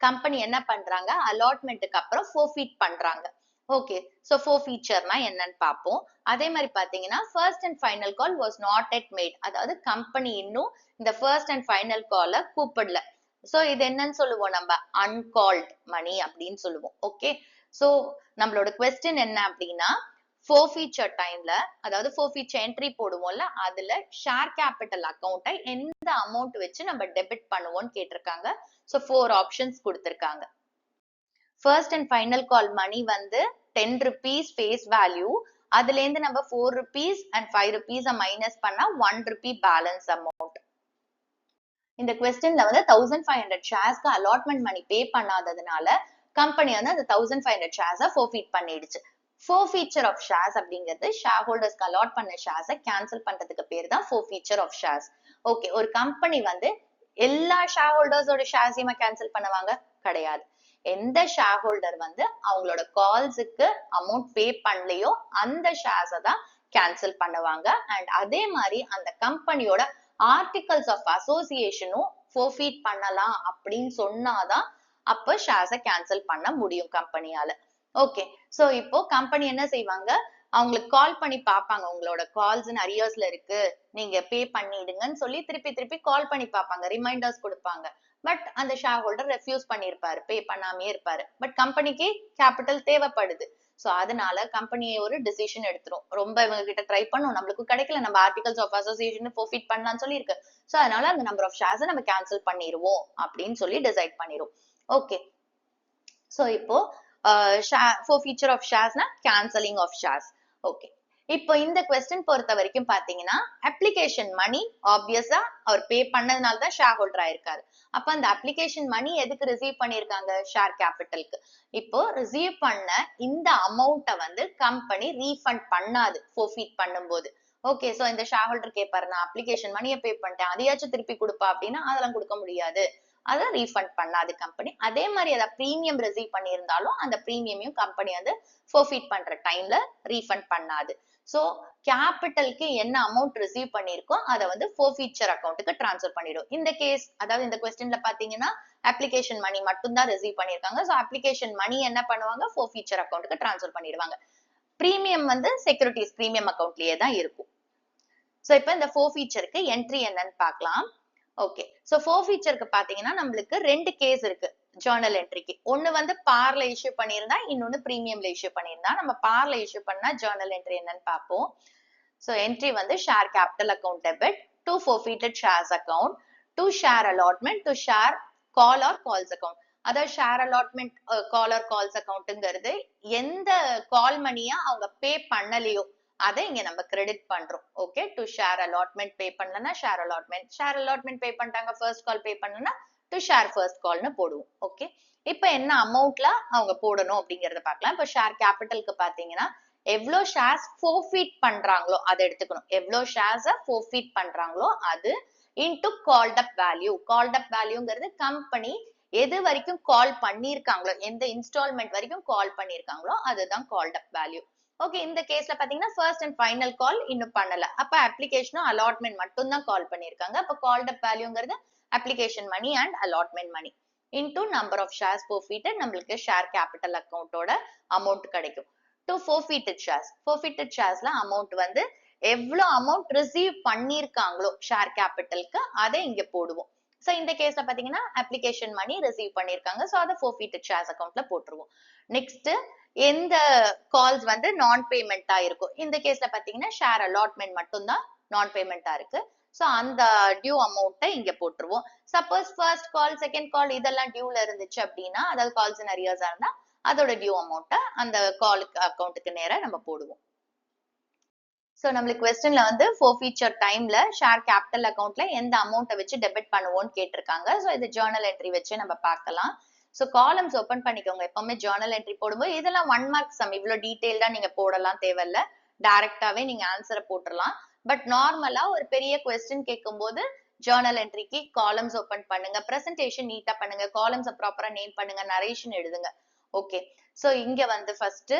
கம்பெனி என்ன பண்றாங்க, அலாட்மெண்ட்டுக்கு அப்புறம் ஃபோர்ஃபீட் பண்றாங்க. ஓகே, சோ forfeiture-னா என்னன்னு பார்ப்போம். அதே மாதிரி பாத்தீங்கன்னா first and final call was not yet made. அதாவது கம்பெனி இன்னும் இந்த first and final call கூப்பிடல. சோ இது என்னன்னு சொல்லுவோம், நம்ம uncalled money அப்படின்னு சொல்லுவோம். ஓகே, சோ நம்மளோட question என்ன அப்படின்னா, forfeiture timeல அதாவது forfeiture entry போடுவோம்ல அதுல ஷேர் கேபிட்டல் அக்கௌண்ட்டை எந்த அமௌண்ட் வச்சு நம்ம டெபிட் பண்ணுவோம்னு கேட்டிருக்காங்க. ஸோ 4 ஆப்ஷன்ஸ் கொடுத்திருக்காங்க. ஃபர்ஸ்ட் அண்ட் ஃபைனல் கால் மணி வந்து 10 rupees ஃபேஸ் வேல்யூ. அதுல இருந்து நம்ம 4 rupees and 5 rupees மைனஸ் பண்ணா 1 rupee பேலன்ஸ் அமௌண்ட். இந்த கொஸ்டின்ல வந்து 1500 ஷேர்ஸ்க்கு அலாட்மெண்ட் மணி பே பண்ணாததுனால கம்பெனி வந்து அந்த 1500 ஷேர்ஸை ஃபோர்ஃபீட் பண்ணிடுச்சு. forfeiture of shares அப்படிங்கிறது ஷேர் ஹோல்டர்ஸ்க்கு அலாட் பண்ண ஷேர்ஸை கேன்சல் பண்றதுக்கு பேர் தான் forfeiture of shares. ஓகே, ஒரு கம்பெனி வந்து எல்லா ஷேர் ஹோல்டர்ஸோட ஷேர்ஸையுமா கேன்சல் பண்ணுவாங்க? கிடையாது. எந்த ஷேர் ஹோல்டர் வந்து அவங்களோட கால்ஸுக்கு அமௌண்ட் பே பண்ணலையோ அந்த ஷேர்ஸை தான் கேன்சல் பண்ணுவாங்க. அண்ட் அதே மாதிரி அந்த கம்பெனியோட ஆர்டிகல்ஸ் ஆஃப் அசோசியேஷனும் forfeit பண்ணலாம் அப்படின்னு சொன்னாதான் அப்ப ஷேர்ஸை கேன்சல் பண்ண முடியும் கம்பெனியால. ஓகே, சோ இப்போ கம்பெனி என்ன செய்வாங்க, அவங்களுக்கு கால் பண்ணி பார்ப்பாங்க, உங்களோட கால்ஸ் அரியர்ஸ்ல இருக்கு, நீங்க பே பண்ணிடுங்கன்னு சொல்லி திருப்பி திருப்பி கால் பண்ணி பார்ப்பாங்க, ரிமைண்டர்ஸ் கொடுப்பாங்க. பட் அந்த ஷேர் ஹோல்டர் ரெஃப்யூஸ் பண்ணிருப்பாரு, பே பண்ணாமே இருப்பாரு. பட் கம்பெனிக்கு கேபிட்டல் தேவைப்படுது. சோ அதனால கம்பெனி ஒரு டிசிஷன் எடுத்துரும், ரொம்ப இவங்க கிட்ட ட்ரை பண்ணும், நம்மளுக்கு கிடைக்கல, நம்ம ஆர்டிகல்ஸ் ஆஃப் அசோசியேஷன் ஃபோர்ஃபீட் பண்ணலாம்னு சொல்லி இருக்கு. சோ அதனால அந்த நம்பர் ஆஃப் ஷேர்ஸ் நம்ம கேன்சல் பண்ணிடுவோம் அப்படின்னு சொல்லி டிசைட் பண்ணிரும். ஓகே, சோ இப்போ forfeiture of shares னா cancelling of shares. ஓகே, இப்போ இந்த கொஸ்டின் பொறுத்த வரைக்கும் பாத்தீங்கன்னா அப்ளிகேஷன் மணி ஆப்வியஸா அவர் பே பண்ணதுனால தான் ஷேர் ஹோல்டர் ஆயிருக்காரு. அப்ப அந்த அப்ளிகேஷன் மணி எதுக்கு ரிசீவ் பண்ணிருக்காங்க? ஷேர் கேபிட்டலுக்கு. இப்போ ரிசீவ் பண்ண இந்த அமௌண்ட்டை வந்து கம்பெனி ரீஃபண்ட் பண்ணாது forfeit பண்ணும்போது. ஓகே, சோ இந்த ஷேர் ஹோல்டர் கேட்பாரு, நான் அப்ளிகேஷன் மணியை பே பண்ணிட்டேன், அதையாச்சும் திருப்பி கொடுப்பா அப்படின்னா அதெல்லாம் கொடுக்க முடியாது, அதை ரீஃபண்ட் பண்ணாது கம்பெனி. அதே மாதிரி அதை பிரீமியம் ரிசீவ் பண்ணியிருந்தாலும் அந்த பிரீமியமையும் கம்பெனி வந்து forfeit பண்ற டைம்ல ரீஃபண்ட் பண்ணாது. சோ கேபிட்டலுக்கு என்ன அமௌண்ட் ரிசீவ் பண்ணிருக்கோ அதை வந்து forfeiture அக்கௌண்ட்டுக்கு டிரான்ஸ்ஃபர் பண்ணிடும். இந்த கேஸ், அதாவது இந்த கொஸ்டின்ல பாத்தீங்கன்னா அப்ளிகேஷன் மணி மட்டும் தான் ரிசீவ் பண்ணிருக்காங்க. சோ அப்ளிகேஷன் மணி என்ன பண்ணுவாங்க, forfeiture அக்கௌண்ட்டுக்கு டிரான்ஸ்ஃபர் பண்ணிடுவாங்க. பிரீமியம் வந்து செக்யூரிட்டிஸ் பிரீமியம் அக்கௌண்ட்லயே தான் இருக்கும். சோ இப்போ இந்த forfeitureக்கு என்ட்ரி என்னன்னு பார்க்கலாம். ஓகே, சோ forfeitureக்கு பாத்தீங்கன்னா நம்மளுக்கு ரெண்டு கேஸ் இருக்கு ஜர்னல் என்ட்ரிக்கு. ஒன்னு வந்து பார்ல இஷ்யூ பண்ணியிருந்தா, இன்னொன்னு பிரீமியம்ல இஷ்யூ பண்ணியிருந்தா. நம்ம பார்ல இஷ்யூ பண்ணா ஜர்னல் என்ட்ரி என்னன்னு பார்ப்போம். சோ என்ட்ரி வந்து share capital account debit to forfeited shares account to share allotment to share call or calls account. அதாவது share allotment call or calls அக்கௌண்ட்ங்கிறது எந்த கால் மணியா அவங்க பே பண்ணலையோ அதை இங்க நம்ம கிரெடிட் பண்றோம். ஓகே, டு ஷேர் அலாட்மெண்ட் பே பண்ணலன்னா ஷேர் அலாட்மெண்ட் பே பண்ணிட்டாங்க, ஃபர்ஸ்ட் கால் பே பண்ணலன்னா டு ஷேர் ஃபர்ஸ்ட் கால்னு போடுவோம். ஓகே, இப்போ என்ன அமௌண்ட்ல அவங்க போடணும் அப்படிங்கறத பார்க்கலாம். இப்போ ஷேர் கேபிட்டலுக்கு பாத்தீங்கன்னா எவ்வளவு ஷேர்ஸ் forfeit பண்றாங்களோ அதை எடுத்துக்கணும். எவ்வளவு ஷேர்ஸ forfeit பண்றாங்களோ அது into called up value. Called up வேல்யூங்கிறது கம்பெனி எது வரைக்கும் கால் பண்ணிருக்காங்களோ, எந்த இன்ஸ்டால்மெண்ட் வரைக்கும் கால் பண்ணிருக்காங்களோ அதுதான் கால்ட் அப் வேல்யூ. ஓகே, இந்த கேஸ்ல பாத்தீங்கன்னா ஃபர்ஸ்ட் அண்ட் ஃபைனல் கால் இன்னும் பண்ணல, அப்ப அப்ளிகேஷனும் அலாட்மெண்ட் மட்டும் தான் கால் பண்ணிருக்காங்க. அப்ப கால்ட் அப் வேல்யூங்கிறது application money and allotment money into number of shares forfeited, நம்மளுக்கு ஷேர் கேபிட்டல் அக்கௌண்டோட அமௌண்ட் கிடைக்கும். டு forfeited ஷேர்ஸ்ல அமௌண்ட் வந்து எவ்வளவு அமௌண்ட் ரிசீவ் பண்ணிருக்காங்களோ ஷேர் கேபிட்டலுக்கு அதை இங்க போடுவோம். சோ இந்த கேஸ்ல பாத்தீங்கன்னா அப்ளிகேஷன் மணி ரிசீவ் பண்ணிருக்காங்க, சோ அதை forfeited ஷேர்ஸ் அக்கௌண்ட்ல போட்டுருவோம். நெக்ஸ்ட் எந்த கால்ஸ் வந்து நான் பேமெண்டா இருக்கும், இந்த கேஸ்ல பாத்தீங்கன்னா ஷேர் அலாட்மெண்ட் மட்டும் தான் நான் பேமெண்டா இருக்கு. சோ அந்த டியூ அமௌண்ட்டை இங்க போட்டுருவோம். சப்போஸ் ஃபர்ஸ்ட் கால் செகண்ட் கால் இதெல்லாம் டியூல இருந்துச்சு அப்படின்னா, அதாவது கால்ஸ் இன் அரியர்ஸா இருந்தா அதோட டியூ அமௌண்ட்டை அந்த காலுக்கு அக்கௌண்ட்டுக்கு நேரா நம்ம போடுவோம். சோ நம்மளுக்கு கொஸ்டின்ல வந்து forfeiture டைம்ல ஷேர் கேபிட்டல் அக்கௌண்ட்ல எந்த அமௌண்ட்டை வச்சு டெபிட் பண்ணுவோம்னு கேட்டிருக்காங்க. சோ இது ஜர்னல் என்ட்ரி வச்சு நம்ம பார்க்கலாம். சோ காலம்ஸ் ஓபன் பண்ணிக்கோங்க. எப்பவுமே ஜர்னல் என்ட்ரி போடும்போது இதெல்லாம் 1 மார்க் சம், இவ்வளவு டீடைல்டா நீங்க போடலாம் தேவையில்ல, டைரக்டாவே நீங்க ஆன்சரை போட்டுடலாம். பட் நார்மலா ஒரு பெரிய கொஸ்டின் கேட்கும்போது ஜர்னல் என்ட்ரிக்கு காலம்ஸ் ஓபன் பண்ணுங்க, பிரசன்டேஷன் நீட்டா பண்ணுங்க, காலம்ஸ் ப்ராப்பரா நேம் பண்ணுங்க, நரேஷன் எழுதுங்க. ஓகே, சோ இங்க வந்து first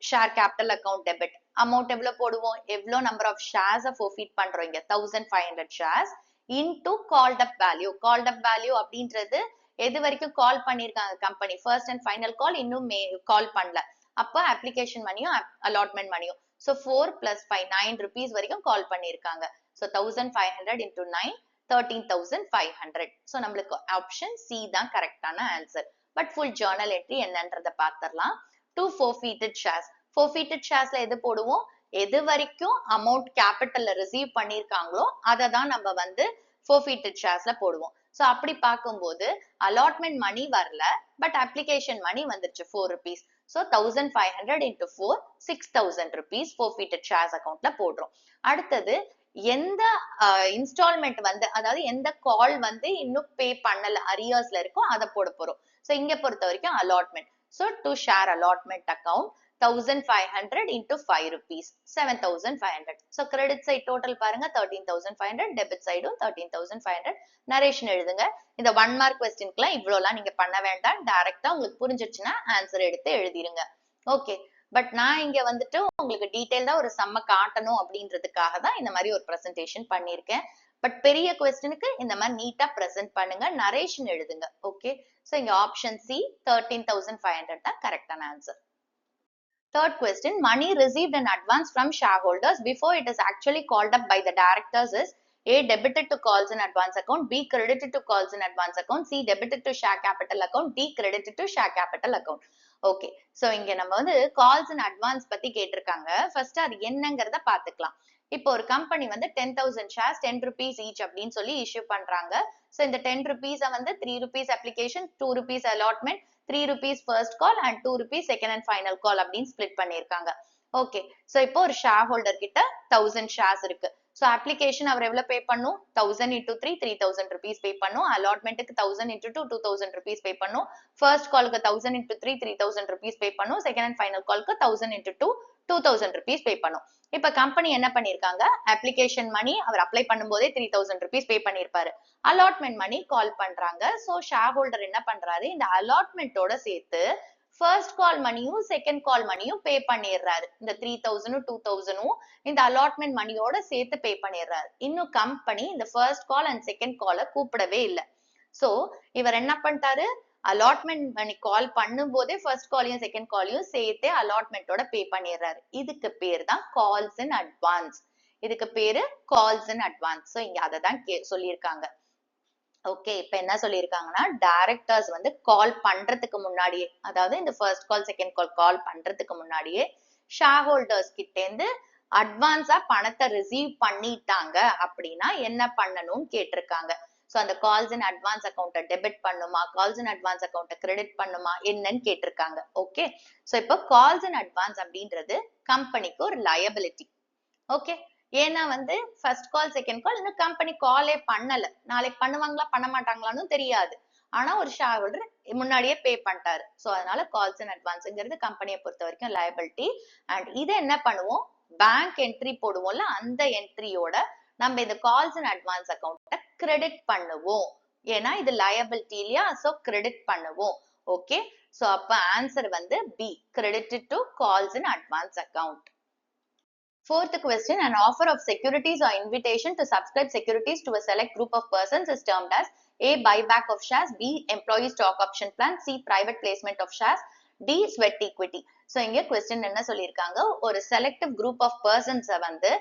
share capital account debit amount எவ்வளவு போடுவோம், எவ்வளவு நம்பர் ஆஃப் ஷேர்ஸ் forfeit பண்றோம், இங்க 1500 shares into called up value. Called up value அப்படின்றது எது வரைக்கும் கால் பண்ணிருக்காங்க கம்பெனி, ஃபர்ஸ்ட் அண்ட் ஃபைனல் கால் இன்னும் கால் பண்ணல, அப்ப அப்ளிகேஷன் மணியும் அலாட்மெண்ட் மணியும். சோ 4 + 5 9 rupees வரைக்கும் கால் பண்ணிருக்காங்க. So 1500 into 9 13,500. சோ நம்மளுக்கு ஆப்ஷன் சி தான் கரெக்டான answer. But full journal entry என்னன்றத பாத்திரலாம். டு forfeited shares forfeited sharesல எது போடுவோம், எது வரைக்கும் amount capitalல receive பண்ணிருக்காங்களோ அதை தான் நம்ம வந்து forfeited sharesல போடுவோம். so அப்படி பார்க்கும்போது allotment money வரல, but application money வந்துருச்சு 4 rupees. so 1500 into 4 6000 rupees forfeited shares accountல போடுறோம். அடுத்தது எந்த இன்ஸ்டால்மெண்ட் வந்து, அதாவது எந்த கால் வந்து இன்னும் பே பண்ணல அரியர்ஸ்ல இருக்கோ அதை போட போறோம். சோ இங்க பொறுத்த வரைக்கும் allotment. so to share allotment account 1500 into 5 rupees 7500. so credit side total பாருங்க 13500, debit side 13500. நரேஷன் எழுதுங்க. இந்த 1 mark questionக்குலாம் இவ்வளோலாம் நீங்க பண்ண வேண்டாம், டைரக்டா உங்களுக்கு புரிஞ்சிருச்சுன்னா ஆன்சர் எடுத்து எழுதிருங்க. ஓகே, பட் நான் இங்க வந்துட்டு உங்களுக்கு டீடைல்டா ஒரு சம்ம காட்டணும் அப்படின்றதுக்காக தான் இந்த மாதிரி ஒரு பிரசன்டேஷன் பண்ணியிருக்கேன். பட் பெரிய கொஸ்டினுக்கு இந்த மாதிரி நீட்டா பிரசன்ட் பண்ணுங்க, நரேஷன் எழுதுங்க. ஓகே, சோ இங்க ஆப்ஷன் சி 13500 தான் கரெக்டான answer. Third question, money received in advance from shareholders before it is actually called up by the directors is A. Debited to calls in advance account, B. Credited to calls in advance account, C. Debited to share capital account, D. Credited to share capital account. Okay, so இங்க நம்ம வந்து calls in advance பத்தி கேட்டிருக்காங்க. First அது என்னங்கறத பாத்துக்கலாம். இப்போ ஒரு company வந்து 10,000 ஷேர்ஸ் 10 rupees ஈச் அப்படின்னு சொல்லி இஷ்யூ பண்றாங்க. சோ இந்த 10 rupees வந்து 3 rupees application, 2 rupees allotment, 3 rupees first call and 2 rupees second and final call அப்படின்னு ஸ்ப்ளிட் பண்ணிருக்காங்க. ஓகே, சோ இப்போ ஒரு ஷேர் ஹோல்டர் கிட்ட 1000 ஷேர்ஸ் இருக்கு. சோ அப்ளிகேஷன் அவர் எவ்வளவு பே பண்ணும், 1000 into 3 3000 rupees பே பண்ணும். அலாட்மெண்ட்டுக்கு 1000 into 2 2000 rupees பே பண்ணும். ஃபர்ஸ்ட் காலுக்கு 1000 into 3 3000 rupees பே பண்ணும். செகண்ட் அண்ட் ஃபைனல் காலுக்கு 1000 into 2 2000 rupees பே பண்ணும். இப்ப கம்பெனி என்ன பண்ணிருக்காங்க, அப்ளிகேஷன் மணி அவர் அப்ளை பண்ணும்போதே 3000 rupees பே பண்ணிருப்பாரு. அலாட்மெண்ட் மணி கால் பண்றாங்க. சோ ஷேர் ஹோல்டர் என்ன பண்றாரு, இந்த அலாட்மெண்டோட சேர்த்து ஃபர்ஸ்ட் கால் மணியும் செகண்ட் கால் மணியும் பே பண்ணிடுறாரு. இந்த 3000 2000 இந்த அலாட்மெண்ட் மணியோட சேர்த்து பே பண்ணிடுறாரு. இன்னும் கம்பெனி இந்த ஃபர்ஸ்ட் கால் அண்ட் செகண்ட் காலை கூப்பிடவே இல்லை. சோ இவர் என்ன பண்ணிட்டாரு, அலாட்மெண்ட் மணி கால் பண்ணும் போதே ஃபர்ஸ்ட் காலையும் செகண்ட் காலையும் சேர்த்து அலாட்மெண்டோட பே பண்ணிடுறாரு. இதுக்கு பேர் தான் கால்ஸ் இன் அட்வான்ஸ். இதுக்கு பேரு கால்ஸ் இன் அட்வான்ஸ். சோ இங்க அதை தான் சொல்லியிருக்காங்க. ஓகே, இப்ப என்ன சொல்லியிருக்காங்கன்னா, டைரக்டர்ஸ் வந்து கால் பண்றதுக்கு முன்னாடியே, அதாவது இந்த ஃபர்ஸ்ட் கால் செகண்ட் கால் பண்றதுக்கு முன்னாடியே ஷேர் ஹோல்டர்ஸ் கிட்ட இருந்து அட்வான்ஸா பணத்தை ரிசீவ் பண்ணிட்டாங்க அப்படின்னா என்ன பண்ணணும்னு கேட்டிருக்காங்க. சோ அந்த கால்ஸ் இன் அட்வான்ஸ் அக்கௌண்ட்டை டெபிட் பண்ணுமா, கால்ஸ் இன் அட்வான்ஸ் அக்கௌண்ட்டை கிரெடிட் பண்ணுமா என்னன்னு கேட்டிருக்காங்க. ஓகே, சோ இப்போ கால்ஸ் இன் அட்வான்ஸ் அப்படின்றது கம்பெனிக்கு ஒரு லயபிலிட்டி. ஓகே, ஏன்னா வந்து ஃபர்ஸ்ட் கால் செகண்ட் கால் இன்னும் கம்பெனி காலே பண்ணல, நாளைக்கு பண்ணுவாங்களா பண்ண மாட்டாங்களான்னு தெரியாது. ஆனா ஒரு ஷேர் ஹோல்டர் முன்னாடியே பே பண்ணிட்டாரு. சோ அதனால கால்ஸ் இன் அட்வான்ஸ்ங்கிறது கம்பெனியை பொறுத்த வரைக்கும் லயபிலிட்டி. அண்ட் இதை என்ன பண்ணுவோம், பேங்க் என்ட்ரி போடுவோம்ல, அந்த என்ட்ரியோட நம்ம இந்த கால்ஸ் இன் அட்வான்ஸ் அக்கௌண்ட்டை கிரெடிட் பண்ணுவோம். ஏன்னா இது லயபிலிட்டி இல்லையா, சோ கிரெடிட் பண்ணுவோம். ஓகே, சோ அப்ப ஆன்சர் வந்து B, credited to calls in advance account. Fourth question, an offer of securities or invitation to subscribe securities to a select group of persons is termed as A. buyback of shares, B. employee stock option plan, C. private placement of shares, D. sweat equity. So இங்க question என்ன சொல்லியிருக்காங்க, ஒரு selective group of persons வந்து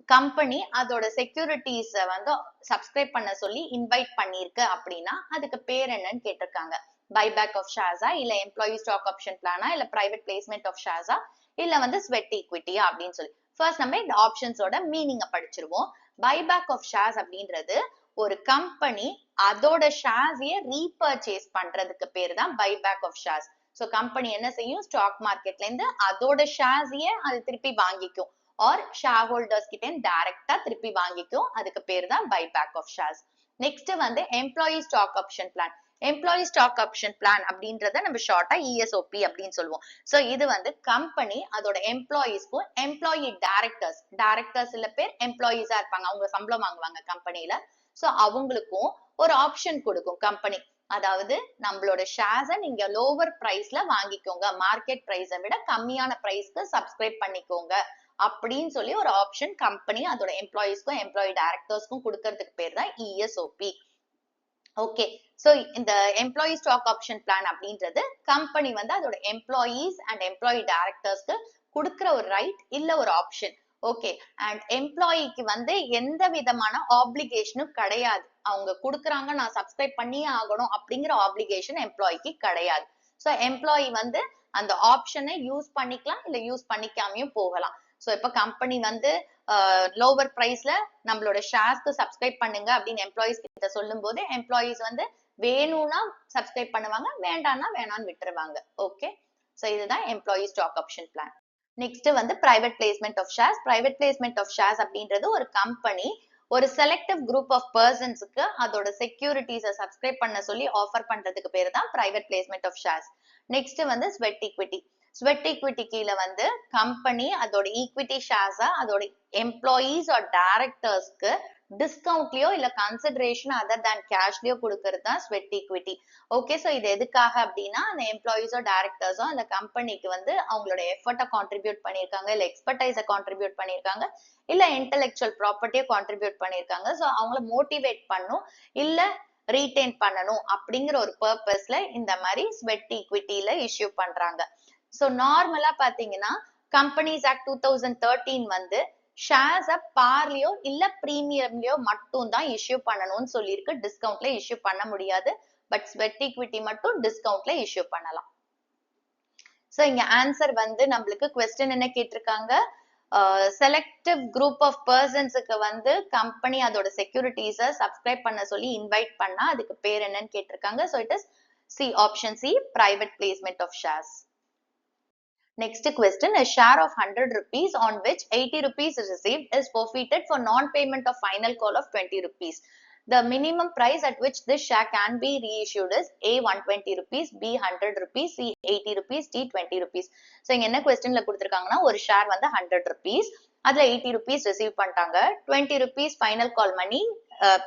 company அதோட securities வந்து subscribe பண்ண சொல்லி invite பண்ணிருக்கு அப்படின்னா அதுக்கு பேர் என்னன்னு கேட்டிருக்காங்க. பைபேக் ஆஃப் ஷேர்ஸா, இல்ல எம்ப்ளாயி ஸ்டாக் ஆப்ஷன் பிளானா, இல்ல பிரைவேட் பிளேஸ்மெண்ட் ஆஃப் ஷேர்ஸா, இல்ல வந்து ஸ்வெட் ஈக்விட்டியா அப்படின்னு சொல்லி ஃபர்ஸ்ட் நம்ம இந்த ஆப்ஷன்ஸோட மீனிங்க படிச்சிருவோம். பைபேக் ஆஃப் ஷேர்ஸ் அப்படின்றது ஒரு கம்பெனி அதோட ஷேர்ஸையே ரீபர்ச்சேஸ் பண்றதுக்கு பேர் தான் buyback of shares. So company என்ன செய்யும், ஸ்டாக் மார்க்கெட்ல இருந்து அதோட ஷேர்ஸையே அது திருப்பி வாங்கிக்கும், ஆர் ஷேர் ஹோல்டர்ஸ் கிட்ட டைரக்டா திருப்பி வாங்கிக்கும். அதுக்கு பேர் தான் பைபேக் ஆஃப் ஷேர்ஸ். நெக்ஸ்ட் வந்து employee stock option plan. Employee stock option plan அப்படின்றத நம்ம ஷார்ட்டா ESOP அப்படின்னு சொல்லுவோம். சோ இது வந்து கம்பெனி அதோட எம்ப்ளாயீஸ்க்கும் எம்ப்ளாயி டைரக்டர்ஸ் இல்ல பேர் எம்ப்ளாயீஸா இருப்பாங்க, அவங்க சம்பளம் வாங்குவாங்க கம்பெனில. சோ அவங்களுக்கும் ஒரு ஆப்ஷன் கொடுக்கும் கம்பெனி, அதாவது நம்மளோட ஷேர்ஸை நீங்க லோவர் பிரைஸ்ல வாங்கிக்கோங்க, மார்க்கெட் பிரைஸை விட கம்மியான பிரைஸ்க்கு சப்ஸ்கிரைப் பண்ணிக்கோங்க அப்படின்னு சொல்லி ஒரு ஆப்ஷன் கம்பெனி அதோட எம்ப்ளாயீஸ்க்கும் எம்ப்ளாயி டைரக்டர்ஸ்க்கும் கொடுக்கறதுக்கு பேர் தான் ESOP. ஓகே, சோ இந்த எம்ப்ளாயி ஸ்டாக் ஆப்ஷன் பிளான் அப்படின்றது கம்பெனி வந்து அதோட எம்ப்ளாயீஸ் அண்ட் எம்ப்ளாயி டைரக்டர்ஸ்க்கு கொடுக்கிற ஒரு ரைட் இல்ல ஒரு ஆப்ஷன். ஓகே, அண்ட் எம்ப்ளாயிக்கு வந்து எந்த விதமான ஆப்ளிகேஷனும் கிடையாது. அவங்க கொடுக்குறாங்க நான் சப்ஸ்கிரைப் பண்ணியே ஆகணும் அப்படிங்கிற ஆப்ளிகேஷன் எம்ப்ளாயிக்கு கிடையாது. ஸோ எம்ப்ளாயி வந்து அந்த ஆப்ஷனை யூஸ் பண்ணிக்கலாம் இல்ல யூஸ் பண்ணிக்காமையும் போகலாம். ஸோ இப்போ கம்பெனி வந்து லோவர் பிரைஸ்ல நம்மளோட ஷேர்ஸ்க்கு சப்ஸ்கிரைப் பண்ணுங்க அப்படின்னு எம்ப்ளாயிஸ் கிட்ட சொல்லும் போது எம்ப்ளாயிஸ் வந்து வேணும்னா சப்ஸ்கிரைப் பண்ணுவாங்க, வேண்டாம்னா வேணான்னு விட்டுருவாங்க. ஓகே, ஸோ இதுதான் employee stock option plan. Next வந்து private placement of shares. Private placement of shares அப்படின்றது ஒரு கம்பெனி ஒரு செலக்டிவ் குரூப் ஆஃப் பர்சன்ஸ்க்கு அதோட செக்யூரிட்டிஸை சப்ஸ்கிரைப் பண்ண சொல்லி ஆஃபர் பண்றதுக்கு பேர் தான் private placement of shares. Next வந்து ஸ்வெட் ஈக்விட்டி. ஸ்வெட் ஈக்விட்டி கீழே வந்து கம்பெனி அதோட ஈக்விட்டி ஷேர்ஸை அதோட எம்ப்ளாயீஸ் ஆர் டைரக்டர்ஸ்க்கு டிஸ்கவுண்ட்லயோ இல்ல கன்சிடரேஷன் அதர் தேன் கேஷ்லயோ கொடுக்கறது தான் ஸ்வெட் ஈக்விட்டி. ஓகே, ஸோ இது எதுக்காக அப்படின்னா அந்த எம்ப்ளாயீஸோ டைரக்டர்ஸோ அந்த கம்பெனிக்கு வந்து அவங்களோட எஃபர்ட்டை கான்ட்ரிபியூட் பண்ணியிருக்காங்க, இல்ல எக்ஸ்பர்டைஸை கான்ட்ரிபியூட் பண்ணியிருக்காங்க, இல்ல இன்டெலெக்சுவல் ப்ராப்பர்ட்டியை கான்ட்ரிபியூட் பண்ணியிருக்காங்க. ஸோ அவங்கள மோட்டிவேட் பண்ணும் இல்ல ரீடைன் பண்ணணும் அப்படிங்கிற ஒரு பர்பஸ்ல இந்த மாதிரி ஸ்வெட் ஈக்விட்டில இஷ்யூ பண்றாங்க. ஸோ நார்மலா பாத்தீங்கன்னா கம்பெனிஸ் ஆக்ட் 2013 வந்து ஷேர்ஸ பார்லயோ இல்ல பிரீமியம்லயோ மட்டும் தான் இஷ்யூ பண்ணணும்னு சொல்லியிருக்கு, டிஸ்கவுண்ட்ல இஷ்யூ பண்ண முடியாது. பட் ஸ்வெட் ஈக்விட்டி மட்டும் டிஸ்கவுண்ட்ல இஷ்யூ பண்ணலாம். சோ இங்க ஆன்சர் வந்து நம்மளுக்கு क्वेश्चन என்ன கேட்டிருக்காங்க, செலக்டிவ் குரூப் ஆஃப் பர்சன்ஸ்க்கு வந்து கம்பெனி அதோட செக்யூரிட்டிஸை சப்ஸ்கிரைப் பண்ண சொல்லி இன்வைட் பண்ணா அதுக்கு பேர் என்னன்னு கேட்டிருக்காங்க. So it is C, option C, private placement of shares. Next question, a share of 100 rupees on which 80 rupees is received is forfeited for non-payment of final call of 20 rupees. The minimum price at which this share can be reissued is A 120 rupees, B 100 rupees, C 80 rupees, D 20 rupees. So இங்க என்ன questionல கொடுத்திருக்காங்கன்னா ஒரு share வந்து 100 rupees, அதுல 80 rupees receive பண்ணிட்டாங்க, 20 rupees final call money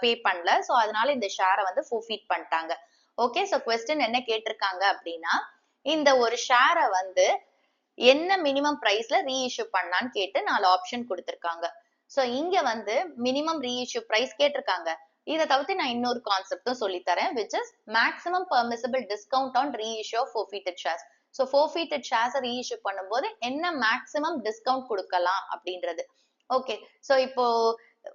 pay பண்ணல, so அதனால இந்த ஷேரை வந்து forfeit பண்ணிட்டாங்க. ஓகே, so question என்ன கேட்டிருக்காங்க அப்படின்னா இந்த ஒரு ஷேரை வந்து என்ன மினிமம் பிரைஸ்ல ரீஇஷ்யூ பண்ணான்னு கேட்டு 4 ஆப்ஷன் கொடுத்திருக்காங்க. சோ இங்க வந்து மினிமம் ரீஇஷ்யூ பிரைஸ் கேட்டிருக்காங்க. இதை தவிர்த்து நான் இன்னொரு கான்செப்டும் சொல்லி தரேன், which is maximum permissible discount on reissue of forfeited shares. So forfeited shares reissue பண்ணும்போது என்ன மேக்ஸிமம் டிஸ்கவுண்ட் கொடுக்கலாம் அப்படின்றது. ஓகே, சோ இப்போ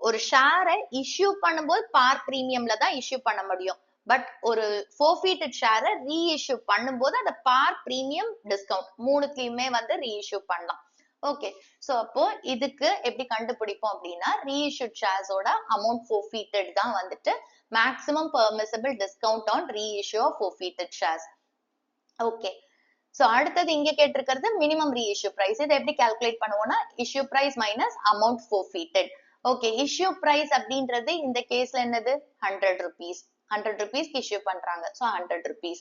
ஒரு ஷேரை இஷ்யூ பண்ணும்போது பார் பிரீமியம்ல தான் இஷ்யூ பண்ண முடியும். பட் ஒரு forfeited ஷேரை ரீஇஷ்யூ பண்ணும்போது அந்த பார் பிரீமியம் டிஸ்கவுண்ட் மூணுத்தையுமே வந்து ரீஇஷ்யூ பண்ணலாம். ஓகே, சோ அப்போ இதுக்கு எப்படி கண்டுபிடிப்போம் அப்படின்னா ரீஇஷ்யூட் ஷேர்ஸோட அமௌண்ட் forfeited தான் வந்துட்டு maximum permissible discount on reissue of forfeited shares. Okay, so அடுத்தது இங்க கேட்டிருக்கிறது மினிமம் ரீஇஷ்யூ பிரைஸ். இதை எப்படி கால்குலேட் பண்ணுவோம்னா issue price minus amount forfeited. Okay, issue price அப்படின்றது இந்த கேஸ்ல என்னது 100 rupees. 100 rupees இஷ்யூ பண்றாங்க, so 100 rupees.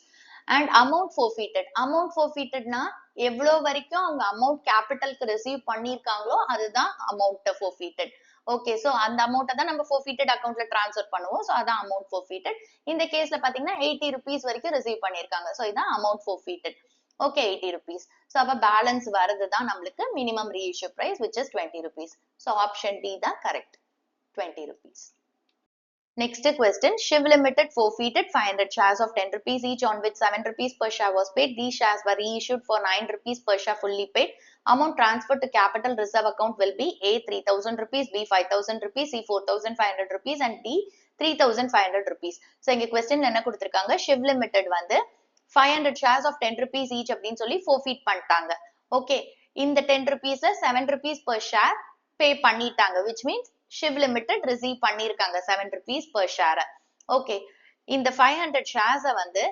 And amount forfeited. Amount forfeitedனா எவ்வளவு வரைக்கும் அவங்க அமௌண்ட் கேபிட்டலுக்கு ரிசீவ் பண்ணிருக்காங்களோ அதுதான் அமௌண்ட் forfeited. ஓகே, சோ அந்த அமௌண்ட்டை தான் நம்ம forfeited அக்கௌண்ட்ல டிரான்ஸ்ஃபர் பண்ணுவோம், சோ அதான் அமௌண்ட் forfeited. இந்த கேஸ்ல பாத்தீங்கன்னா 80 rupees வரைக்கும் ரிசீவ் பண்ணிருக்காங்க, சோ இதான் amount forfeited. Okay, 80 rupees. So அப்ப பேலன்ஸ் வரதுதான் நம்மளுக்கு minimum reissue price, which is 20 rupees. So option D தான் correct, 20 rupees. Next question, Shiv Limited forfeited 500 shares of 10 rupees each on which 7 rupees per share was paid. These shares were reissued for 9 rupees per share fully paid. Amount transferred to capital reserve account will be A 3000 rupees, B 5000 rupees, C 4500 rupees and D 3500 rupees. So இங்க question என்ன கொடுத்திருக்காங்க, Shiv Limited வந்து 500 shares of 10 rupees each அப்படின்னு சொல்லி forfeit பண்ணிட்டாங்க. Okay, இந்த 10 rupees 7 rupees per share pay பண்ணிட்டாங்க, which means Shiv Limited receive பண்ணிருக்காங்க 7 rupees per share. ஓகே, இந்த 500 shares வந்து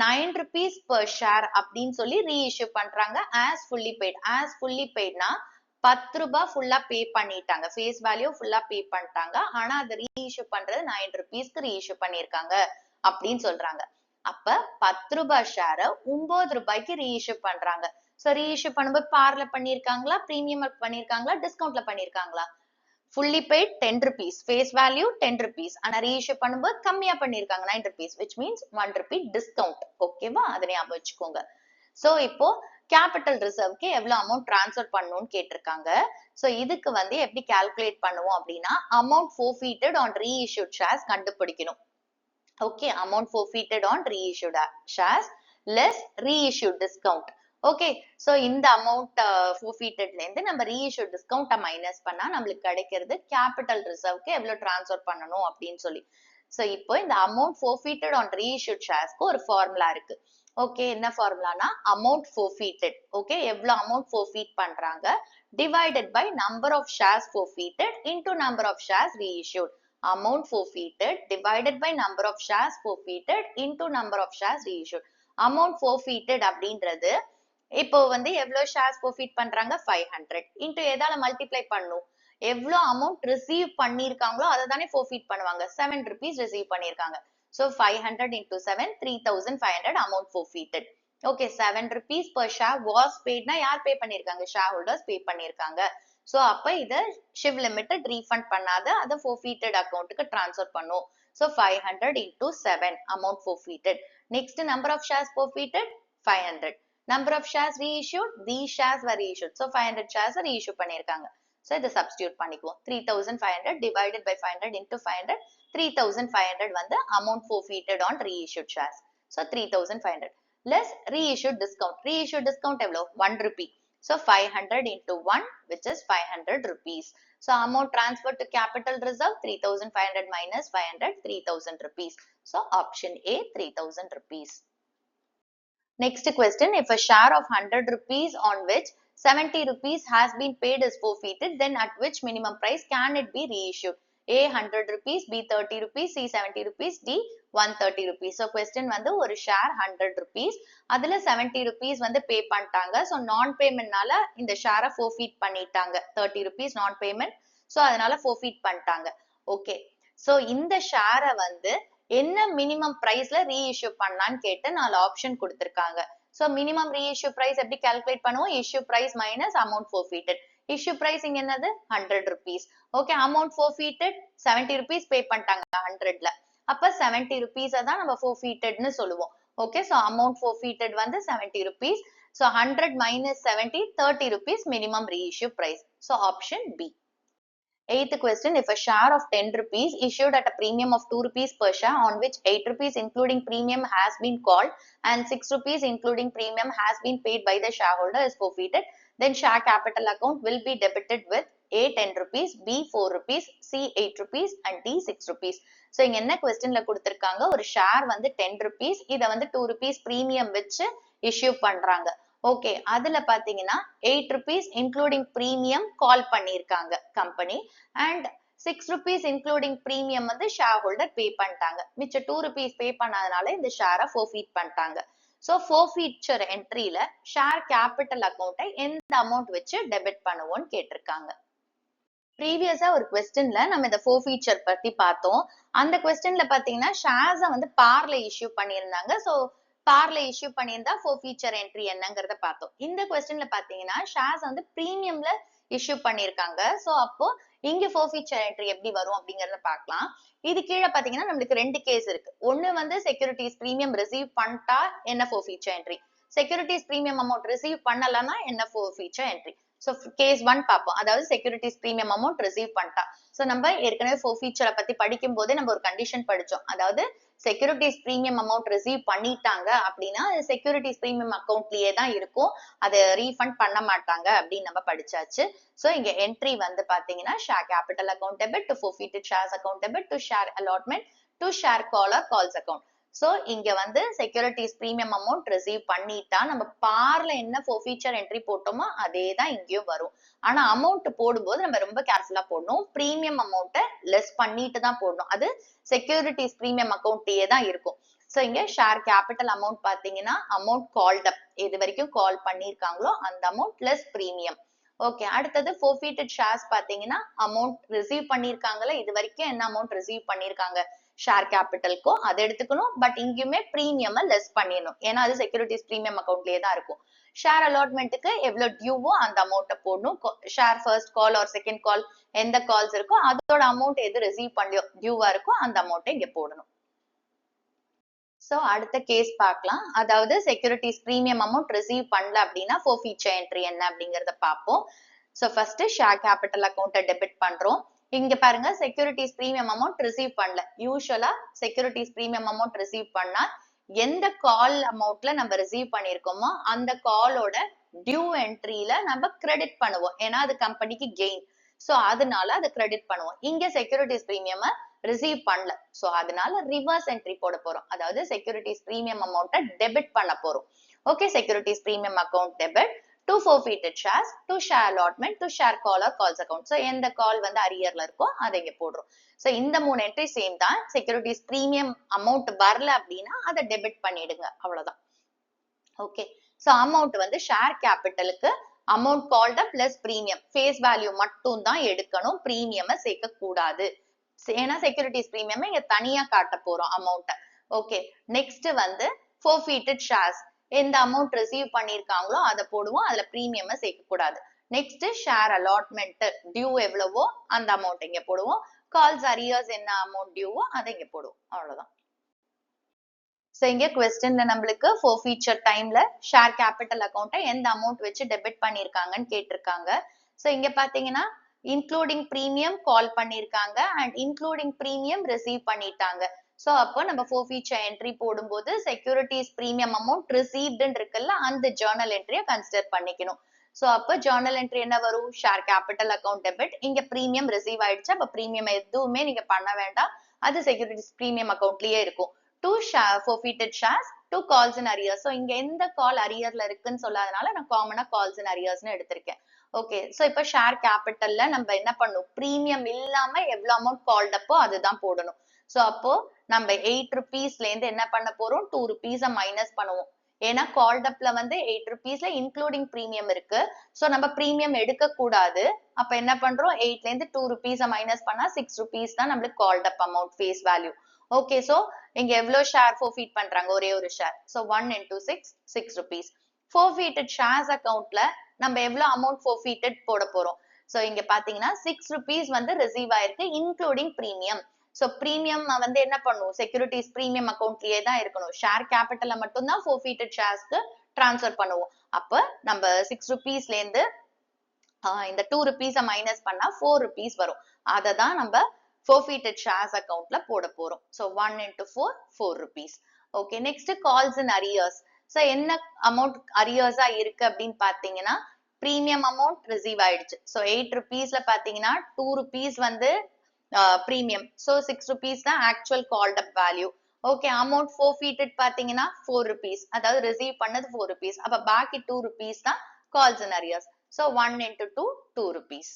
9 rupees per share அப்படின்னு சொல்லி ரீஇஷ்யூ பண்றாங்க as fully paid. as fully paidனா 10 ரூபாய் ஃபுல்லா பே பண்ணிட்டாங்க, ஃபேஸ் வேல்யூ ஃபுல்லா பே பண்ணிட்டாங்க, ஆனா அது ரீஇஷ்யூ பண்றது 9 rupeesக்கு ரீஇஷ்யூ பண்ணிருக்காங்க அப்படின்னு சொல்றாங்க. அப்ப 10 ரூபாய் ஷேர 9 ரூபாய்க்கு ரீஇஷ்யூ பண்றாங்க. சோ ரீஇஷ்யூ பண்ணும்போது பார்ல பண்ணிருக்காங்களா, premium பண்ணிருக்காங்களா, டிஸ்கவுண்ட்ல பண்ணிருக்காங்களா? fully paid 10 rupees, face value 10 rupees. ஆனா reissue பண்ணும்போது கம்மியா பண்ணிருக்காங்க 9 rupees, which means 1 rupee discount. ஓகேவா, அதை ஞாபகம் வச்சுக்கோங்க. சோ இப்போ கேபிட்டல் ரிசர்வ்க்கு எவ்வளவு அமௌண்ட் டிரான்ஸ்ஃபர் பண்ணணும்னு கேட்டிருக்காங்க. சோ இதுக்கு வந்து எப்படி கால்குலேட் பண்ணுவோம் அப்படின்னா amount forfeited on reissued shares கண்டுபிடிக்கணும். Okay, amount forfeited on reissued shares less reissued discount. Okay, so இந்த அமௌண்ட் forfeitedல இருந்து நம்ம reissued discount மைனஸ் பண்ணா நம்மளுக்கு கிடைக்கிறது கேபிட்டல் ரிசர்வ்க்கு எவ்வளவு டிரான்ஸ்ஃபர் பண்ணணும் அப்படின்னு சொல்லி. சோ இப்போ இந்த அமௌண்ட் forfeited on reissued sharesக்கு ஒரு ஃபார்முலா இருக்கு. ஓகே, என்ன ஃபார்முலானா அமௌண்ட் forfeited. ஓகே, எவ்வளவு அமௌண்ட் forfeit பண்றாங்க divided by number of shares forfeited into number of shares reissued. Amount forfeited divided by number of shares forfeited into number of shares reissued. Amount forfeited அப்படின்றது இப்போ வந்து எவ்வளவு shares forfeit பண்றாங்க 500 into எதால multiply பண்ணும், எவ்வளவு amount receive பண்ணிருக்காங்களோ அதை தானே forfeit பண்ணுவாங்க. 7 rupees ரிசீவ் பண்ணிருக்காங்க. So 500 into 7, 3500 amount forfeited. Okay, 7 rupees per share was paid னா யார் பே பண்ணிருக்காங்க? shareholders pay பண்ணிருக்காங்க. So அப்ப இத Shiv Limited refund பண்ணாத அதை forfeited accountக்கு transfer பண்ணும். So 500 into 7 amount forfeited. Next number of shares forfeited 500. Number of shares reissued, these shares were reissued. So 500 shares reissue பண்ணிருக்காங்க. So இதை substitute பண்ணிக்குவோம். 3500 divided by 500 into 500. 3500 வந்து amount forfeited on reissued shares. So 3500 less reissued discount. Reissued discount எவ்வளோ? 1 rupee. So 500 into 1 which is 500 rupees. So amount transferred to capital reserve 3500 minus 500 3000 rupees. So option A 3000 rupees. Next question, if a share of 100 rupees on which 70 rupees has been paid is forfeited, then at which minimum price can it be reissued? A 100 rupees, B 30 rupees, C 70 rupees, D 130 rupees. So question வந்து ஒரு share 100 rupees, அதுல 70 rupees வந்து pay பண்ணிட்டாங்க. So non payment நால இந்த share forfeit பண்ணிட்டாங்க. 30 rupees non payment. So அதனால forfeit பண்ணிட்டாங்க. Okay. So இந்த share வந்து என்ன மினிமம் பிரைஸ்ல ரீஇஷ்யூ பண்ணலான்னு கேட்டு 4 ஆப்ஷன் கொடுத்திருக்காங்க. சோ மினிமம் ரீஇஷ்யூ பிரைஸ் எப்படி கால்குலேட் பண்ணுவோம்? Issue price minus amount forfeited. Issue price இங்க என்னது 100 rupees. Okay, amount forfeited 70 rupees pay பண்ணிட்டாங்க 100ல. அப்ப 70 rupees தான் நம்ம forfeitedனு சொல்லுவோம். ஓகே, சோ அமௌண்ட் forfeited வந்து 70 rupees. So 100 minus 70 30 rupees minimum reissue price. So option B. Eighth question, if a share of 10 rupees issued at a premium of 2 rupees per share on which 8 rupees including premium has been called and 6 rupees including premium has been paid by the shareholder is forfeited, then share capital account will be debited with A 10 rupees, B 4 rupees, C 8 rupees and D 6 rupees. So இங்க என்ன questionல கொடுத்திருக்காங்க, ஒரு share வந்து 10 rupees, இத வந்து 2 rupees premium வச்சு issue பண்றாங்க. Okay, அதுல பாத்தீங்கன்னா 8 rupees including premium கால் பண்ணிருக்காங்க company and 6 rupees including premium வந்து ஷேர் ஹோல்டர் பே பண்ணிட்டாங்க. மிச்ச 2 rupees பே பண்ணாதனால இந்த ஷேரை forfeit பண்ணிட்டாங்க. ஸோ forfeiture என்ட்ரியில ஷேர் கேபிட்டல் அக்கௌண்ட்டை எந்த அமௌண்ட் வச்சு டெபிட் பண்ணுவோம்னு கேட்டிருக்காங்க. ப்ரீவியஸா ஒரு கொஸ்டின்ல நம்ம இந்த forfeiture பத்தி பார்த்தோம். அந்த கொஸ்டின்ல பாத்தீங்கன்னா ஷேர்ஸை வந்து பார்ல இஷ்யூ பண்ணியிருந்தாங்க. ஸோ பார்ல இஷ்யூ பண்ணியிருந்தா forfeiture என்ட்ரி என்னங்கிறத பார்த்தோம். இந்த கொஸ்டின்ல பாத்தீங்கன்னா ஷேர்ஸ் வந்து பிரீமியம்ல இஷ்யூ பண்ணிருக்காங்க. சோ அப்போ இங்க forfeiture என்ட்ரி எப்படி வரும் அப்படிங்கறத பார்க்கலாம். இது கீழே பாத்தீங்கன்னா நம்மளுக்கு ரெண்டு கேஸ் இருக்கு. ஒண்ணு வந்து செக்யூரிட்டிஸ் பிரீமியம் ரிசீவ் பண்ணிட்டா என்ன forfeiture entry, securities premium amount receive பண்ணலன்னா என்ன forfeiture என்ட்ரி. சோ கேஸ் 1 பார்ப்போம். அதாவது செக்யூரிட்டிஸ் பிரீமியம் அமௌண்ட் ரிசீவ் பண்ணிட்டா. சோ நம்ம ஏற்கனவே forfeiture பத்தி படிக்கும் போதே நம்ம ஒரு கண்டிஷன் படிச்சோம். அதாவது செக்யூரிட்டிஸ் பிரீமியம் அமௌண்ட் ரிசீவ் பண்ணிட்டாங்க அப்படின்னா செக்யூரிட்டிஸ் பிரீமியம் அக்கௌண்ட்லயே தான் இருக்கும், அதை ரீஃபண்ட் பண்ண மாட்டாங்க அப்படின்னு நம்ம படிச்சாச்சு. சோ இங்க என்ட்ரி வந்து பாத்தீங்கன்னா share capital account debit to forfeited shares account debit to share allotment to share call or calls account. So இங்க வந்து செக்யூரிட்டிஸ் பிரீமியம் அமௌண்ட் ரிசீவ் பண்ணிட்டா நம்ம பார்ல என்ன forfeiture என்ட்ரி போட்டோமோ அதே தான் இங்கேயும் வரும். ஆனா அமௌண்ட் போடும்போது நம்ம ரொம்ப கேர்ஃபுல்லா போடணும். பிரீமியம் அமௌண்ட்டை லெஸ் பண்ணிட்டு தான் போடணும். அது செக்யூரிட்டிஸ் பிரீமியம் அக்கௌண்ட்லயே தான் இருக்கும். சோ இங்க ஷேர் கேபிட்டல் அமௌண்ட் பாத்தீங்கன்னா அமௌண்ட் கால்ட் அப், எது வரைக்கும் கால் பண்ணிருக்காங்களோ அந்த அமௌண்ட் பிளஸ் பிரீமியம். ஓகே, அடுத்தது forfeited shares பாத்தீங்கன்னா அமௌண்ட் ரிசீவ் பண்ணிருக்காங்கல்ல, இது வரைக்கும் என்ன அமௌண்ட் ரிசீவ் பண்ணிருக்காங்க ஷேர் கேபிட்டலுக்கோ அதை எடுத்துக்கணும். பட் இங்கேயுமே பிரீமியம் லெஸ் பண்ணிடணும், ஏன்னா அது செக்யூரிட்டிஸ் பிரீமியம் அக்கௌண்ட்லயே தான் இருக்கும். ஷேர் அலாட்மெண்ட்டுக்கு எவ்வளவு டியூவோ அந்த அமௌண்ட்டை போடணும். Share first call or second call எந்த கால்ஸ் இருக்கோ அதோட அமௌண்ட் எது ரிசீவ் பண்ணியோ டியூவா இருக்கோ அந்த அமௌண்ட்டை இங்க போடணும். சோ அடுத்த கேஸ் பார்க்கலாம். அதாவது செக்யூரிட்டிஸ் பிரீமியம் அமௌண்ட் ரிசீவ் பண்ணல அப்படின்னா forfeiture என்ட்ரி என்ன அப்படிங்கறத பார்ப்போம். சோ ஃபர்ஸ்ட் ஷேர் கேபிட்டல் அக்கௌண்ட்டை டெபிட் பண்றோம். இங்க பாருங்க செக்யூரிட்டிஸ் பிரீமியம் அமௌண்ட் ரிசீவ் பண்ணல. யூசுவலா செக்யூரிட்டிஸ் பிரீமியம் அமௌண்ட் ரிசீவ் பண்ணா எந்த கால் அமௌண்ட்ல நம்ம ரிசீவ் பண்ணிருக்கோமோ அந்த காலோட டியூ என்ட்ரியில நம்ம கிரெடிட் பண்ணுவோம், ஏன்னா அது கம்பெனிக்கு கெயின். சோ அதனால அதை கிரெடிட் பண்ணுவோம். இங்க செக்யூரிட்டிஸ் பிரீமியம் ரிசீவ் பண்ணல. சோ அதனால ரிவர்ஸ் என்ட்ரி போட போறோம். அதாவது செக்யூரிட்டிஸ் பிரீமியம் அமௌண்ட்டை டெபிட் பண்ண போறோம். Okay, securities premium account debit to forfeited shares, to share allotment, to share call or calls account. So எந்த கால் வந்து அரியர்ல இருக்கோ அதை இங்க போடுறோம். So இந்த 3 என்ட்ரி சேம் தான். செக்யூரிட்டிஸ் பிரீமியம் அமௌண்ட் வரல அப்படின்னா அதை டெபிட் பண்ணிடுங்க, அவ்வளவுதான். ஓகே, சோ அமௌண்ட் வந்து ஷேர் கேபிட்டலுக்கு amount called plus premium face value மட்டும் தான் எடுக்கணும், பிரீமியம் சேர்க்க கூடாது. ஏன்னா செக்யூரிட்டிஸ் பிரீமியம் இங்க தனியா காட்ட போறோம் அமௌண்ட். ஓகே, நெக்ஸ்ட் வந்து forfeited shares, எந்த அமௌண்ட் ரிசீவ் பண்ணிருக்காங்களோ அதை போடுவோம், அதுல பிரீமியம் சேர்க்க கூடாது. நெக்ஸ்ட் ஷேர் அலாட்மெண்ட் டியூ எவ்வளவோ அந்த அமௌண்ட் இங்க போடுவோம். கால்ஸ் அரியர்ஸ் என்ன அமௌண்ட் டியூவோ அதை இங்க போடுவோம், அவ்வளவுதான். சோ இங்க क्वेश्चनல நம்மளுக்கு forfeiture டைம்ல ஷேர் கேபிட்டல் அக்கௌண்ட்டை எந்த அமௌண்ட் வச்சு டெபிட் பண்ணிருக்காங்கன்னு கேட்டிருக்காங்க. சோ இங்க பாத்தீங்கன்னா இன்க்ளூடிங் பிரீமியம் கால் பண்ணிருக்காங்க அண்ட் இன்க்ளூடிங் பிரீமியம் ரிசீவ் பண்ணிட்டாங்க. சோ அப்போ நம்ம forfeiture என்ட்ரி போடும்போது செக்யூரிட்டிஸ் பிரீமியம் அமௌண்ட் ரிசீவ்டுன்னு இருக்குல்ல, அந்த ஜர்னல் என்ட்ரியை கன்சிடர் பண்ணிக்கணும். சோ அப்போ ஜர்னல் என்ட்ரி என்ன வரும்? Share capital account debit. இங்க பிரீமியம் ரிசீவ் ஆயிடுச்சு, அப்ப பிரீமியம் எதுவுமே நீங்க பண்ண வேண்டாம், அது செக்யூரிட்டிஸ் பிரீமியம் அக்கௌண்ட்லயே இருக்கும். to forfeited shares, to calls in arrears. So இங்க எந்த கால் அரியர்ல இருக்குன்னு சொல்லாதனால நான் காமனா calls in arrearsனு எடுத்திருக்கேன். ஓகே, சோ இப்ப ஷேர் கேபிட்டல்ல நம்ம என்ன பண்ணும்? பிரீமியம் இல்லாம எவ்வளவு அமௌண்ட் கால்ட் அப்போ அதுதான் போடணும். சோ அப்போ நம்ம 8 rupeesல இருந்து என்ன பண்ண போறோம்? 2 rupees மைனஸ் பண்ணுவோம். ஏன்னா கால்ட் அப்ல வந்து 8 rupeesல இன்க்ளூடிங் பிரீமியம் இருக்கு. சோ நம்ம பிரீமியம் எடுக்க கூடாது. அப்ப என்ன பண்றோம்? 8ல இருந்து 2 rupees மைனஸ் பண்ணா 6 rupees தான் நம்மளுக்கு called up amount face value. Okay, so இங்க எவ்வளவு ஷேர் forfeit பண்றாங்க? ஒரே ஒரு share. So 1 into 6, 6 rupees. forfeited shares அக்கவுண்ட்ல நம்ம எவ்வளவு அமௌண்ட் forfeited போட போறோம்? சோ இங்க பாத்தீங்கன்னா 6 rupees வந்து ரிசீவ் ஆயிருக்கு இன்க்ளூடிங் பிரீமியம். சோ பிரீமியம் வந்து என்ன பண்ணும்? செக்யூரிட்டிஸ் பிரீமியம் அக்கவுண்ட்லயே தான் இருக்கணும். ஷேர் கேபிட்டல்ல மட்டும் தான் forfeited sharesக்கு டிரான்ஸ்ஃபர் பண்ணுவோம். அப்ப நம்ம 6 rupeesல இருந்து இந்த 2 rupees மைனஸ் பண்ணா 4 rupees வரும். அதை தான் நம்ம forfeited shares அக்கவுண்ட்ல போட போறோம். So 1 into 4, 4 rupees. Okay, next calls in arrears. So என்ன அமௌண்ட் அரியர்ஸா இருக்கு அப்படின்னு பாத்தீங்கன்னா பிரீமியம் அமௌண்ட் ரிசீவ் ஆயிடுச்சு. சோ 8 rupeesல பாத்தீங்கன்னா 2 rupees வந்து பிரீமியம். சோ 6 rupees தான் actual called up value. Okay, amount forfeited பாத்தீங்கன்னா 4 rupees, அதாவது ரிசீவ் பண்ணது 4 rupees. அப்ப பாக்கி 2 rupees தான் calls in arrears. So 1 into 2, 2 rupees.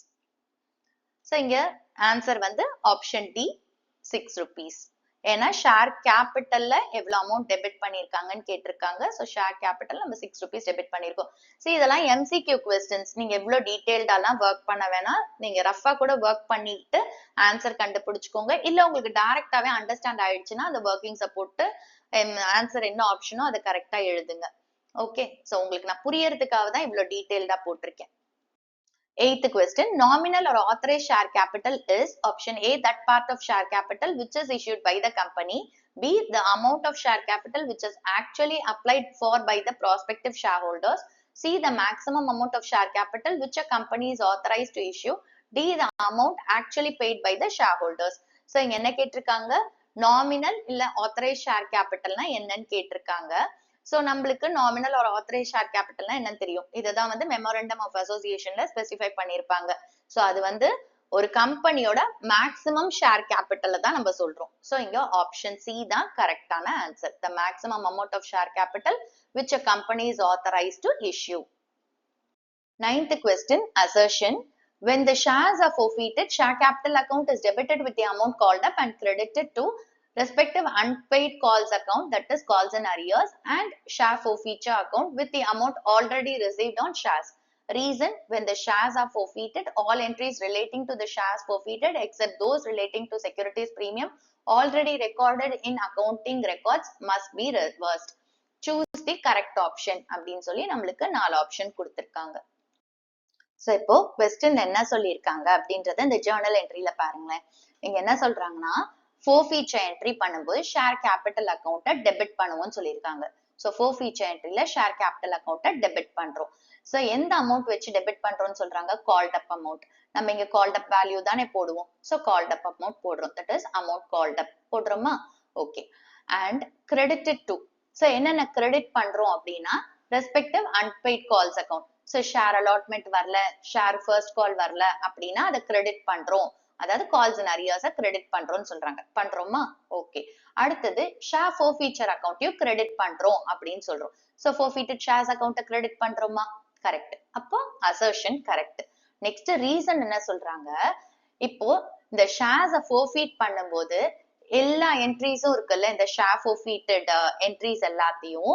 So இங்க ஆன்சர் வந்து ஆப்ஷன் டி 6 rupees. ஏன்னா ஷேர் கேபிட்டல்ல எவ்வளவு அமௌண்ட் டெபிட் பண்ணிருக்காங்கன்னு கேட்டிருக்காங்க. சோ ஷேர் கேபிட்டல் நம்ம 6 rupees டெபிட் பண்ணிருக்கோம். சோ இதெல்லாம் MCQ கொஸ்டின்ஸ். நீங்க எவ்வளவு டீடைல்டாலாம் ஒர்க் பண்ண வேணாம், நீங்க ரஃபா கூட ஒர்க் பண்ணிட்டு ஆன்சர் கண்டுபிடிச்சுக்கோங்க. இல்ல உங்களுக்கு டைரக்டாவே அண்டர்ஸ்டாண்ட் ஆயிடுச்சுன்னா அந்த ஒர்க்கிங்ஸை போட்டு ஆன்சர் என்ன ஆப்ஷனோ அதை கரெக்டா எழுதுங்க. ஓகே, சோ உங்களுக்கு நான் புரியறதுக்காக தான் இவ்வளவு டீடைல்டா போட்டிருக்கேன். 8th question, nominal or authorized share capital is option A, that part of share capital which is issued by the company. B, the amount of share capital which is actually applied for by the prospective shareholders. C, the maximum amount of share capital which a company is authorized to issue. D, the amount actually paid by the shareholders. So இங்க என்ன கேட்டிருக்காங்க? nominal இல்ல authorized share capitalனா என்னன்னு கேட்டிருக்காங்க. So நம்மளுக்கு nominal ஒரு authorised share கேபிட்டல்னா என்னன்னு தெரியும். இதுதான் வந்து மெமோரண்டம் ஆஃப் அசோசியேஷன்ல ஸ்பெசிஃபை பண்ணிருப்பாங்க. சோ அது வந்து ஒரு கம்பெனியோட மேக்ஸிமம் ஷேர் கேபிட்டல்ல தான் நம்ம சொல்றோம். சோ இங்க ஆப்ஷன் சி தான் கரெக்டான answer. The maximum amount of share capital which a company is authorized to issue. 9th question, assertion. When the shares are forfeited, share capital account is debited with the amount called up and credited to respective unpaid calls account, that is calls in arrears, and share forfeiture account with the amount already received on shares. Reason, when the shares are forfeited, all entries relating to the shares forfeited except those relating to securities premium already recorded in accounting records must be reversed. Choose the correct option அப்படின்னு சொல்லி நம்மளுக்கு 4 option கொடுத்திருக்காங்க. So இப்போ question என்ன சொல்லியிருக்காங்க அப்படின்றத இந்த journal என்ட்ரியில பாருங்களேன். இங்க என்ன சொல்றாங்கன்னா forfeiture என்ட்ரி பண்ணும்போது ஷேர் கேபிட்டல் அக்கௌண்ட்டை டெபிட் பண்ணுவோம்னு சொல்லியிருக்காங்க. சோ forfeiture என்ட்ரியில ஷேர் கேபிட்டல் அக்கௌண்ட்டை டெபிட் பண்றோம். சோ எந்த அமௌண்ட் வச்சு டெபிட் பண்றோம்னு சொல்றாங்க? Called up amount. நம்ம இங்க கால்ட் அப் வேல்யூ தானே போடுவோம். சோ கால்ட் அப் அமௌண்ட் போடுறோம். That is amount called up போடுறோமா? Okay. And credited to. So என்னென்ன கிரெடிட் பண்றோம் அப்படின்னா respective unpaid calls account. So share allotment வரல, ஷேர் ஃபர்ஸ்ட் கால் வரல அப்படின்னா அதை கிரெடிட் பண்றோம். அதாவது கால்ஸ் அண்ட் அரியாஸ கிரெடிட் பண்றோம்னு சொல்றாங்க. பண்றோமா? ஓகே. அடுத்தது ஷேர் ஃபோர்ஃபீச்சர் அக்கௌண்ட்டையும் கிரெடிட் பண்றோம் அப்படின்னு சொல்றோம். சோ ஃபோர்ஃபீட்டட் ஷேர்ஸ் அக்கௌண்ட்டை கிரெடிட் பண்றோமா? கரெக்ட். அப்போ அசர்ஷன் கரெக்ட். நெக்ஸ்ட் ரீசன் என்ன சொல்றாங்க? இப்போ இந்த ஷேர்ஸ ஃபோர்ஃபீட் பண்ணும்போது எல்லா என்ட்ரிஸும் இருக்குல்ல, இந்த ஷேர் ஃபோர்ஃபீட்டட் என்ட்ரிஸ் எல்லாத்தையும்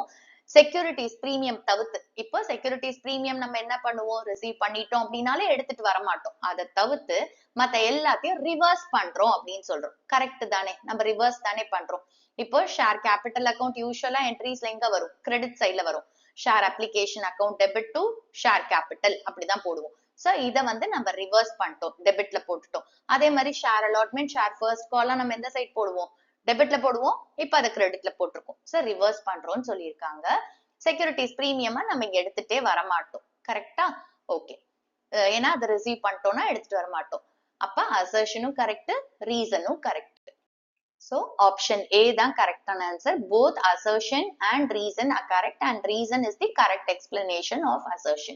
செக்யூரிட்டிஸ் பிரீமியம் தவிர்த்து, இப்போ செக்யூரிட்டிஸ் பிரீமியம் நம்ம என்ன பண்ணுவோம், ரிசீவ் பண்ணிட்டோம் அப்படின்னாலே எடுத்துட்டு வர மாட்டோம். அதை தவிர்த்து மத்த எல்லாத்தையும் ரிவர்ஸ் பண்றோம் அப்படின்னு சொல்றோம். கரெக்ட் தானே? நம்ம ரிவர்ஸ் தானே பண்றோம். இப்போ ஷேர் கேபிட்டல் அக்கௌண்ட் யூஸ்வலா என்ட்ரிஸ்ல எங்க வரும்? கிரெடிட் சைட்ல வரும். Share application account debit to share capital அப்படிதான் போடுவோம். சோ இத வந்து நம்ம ரிவர்ஸ் பண்ணிட்டோம், டெபிட்ல போட்டுட்டோம். அதே மாதிரி ஷேர் அலாட்மெண்ட், ஷேர் ஃபர்ஸ்ட் கால்லாம் நம்ம எந்த சைட் போடுவோம்? டெபிட்ல போடுவோம். இப்ப அதை கிரெடிட்ல போட்டிருக்கோம். சோ ரிவர்ஸ் பண்றோம்னு சொல்லியிருக்காங்க. செக்யூரிட்டிஸ் பிரீமியமா நம்ம இங்க எடுத்துட்டே வர மாட்டோம். கரெக்டா? ஓகே. ஏன்னா அதை ரிசீவ் பண்ணிட்டோம்னா எடுத்துட்டு வர மாட்டோம். அப்ப அசர்ஷனும் கரெக்ட், ரீசனும் கரெக்ட். So option A தான் கரெக்டான answer. Both assertion and reason are correct and reason is the correct explanation of assertion.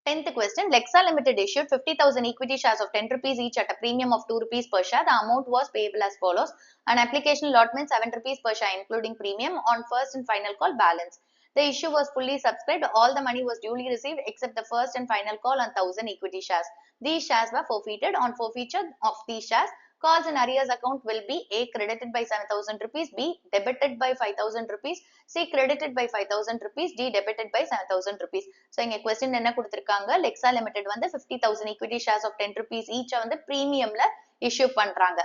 10th question. Lexa Limited issued 50,000 equity shares of 10 rupees each at a premium of 2 rupees per share. The amount was payable as follows. An application allotment 7 rupees per share including premium on first and final call balance. The issue was fully subscribed. All the money was duly received except the first and final call on 1,000 equity shares. These shares were forfeited. On forfeiture of these shares, calls and arrears account will be A. credited by 7,000 rupees, B. debited by 5,000 rupees, C. credited by 5,000 rupees, D. debited by 7,000 rupees. So இங்க question என்ன கொடுத்திருக்காங்க? Lexa Limited வந்து 50,000 equity shares of 10 rupees each வந்து premiumல issue பண்றாங்க.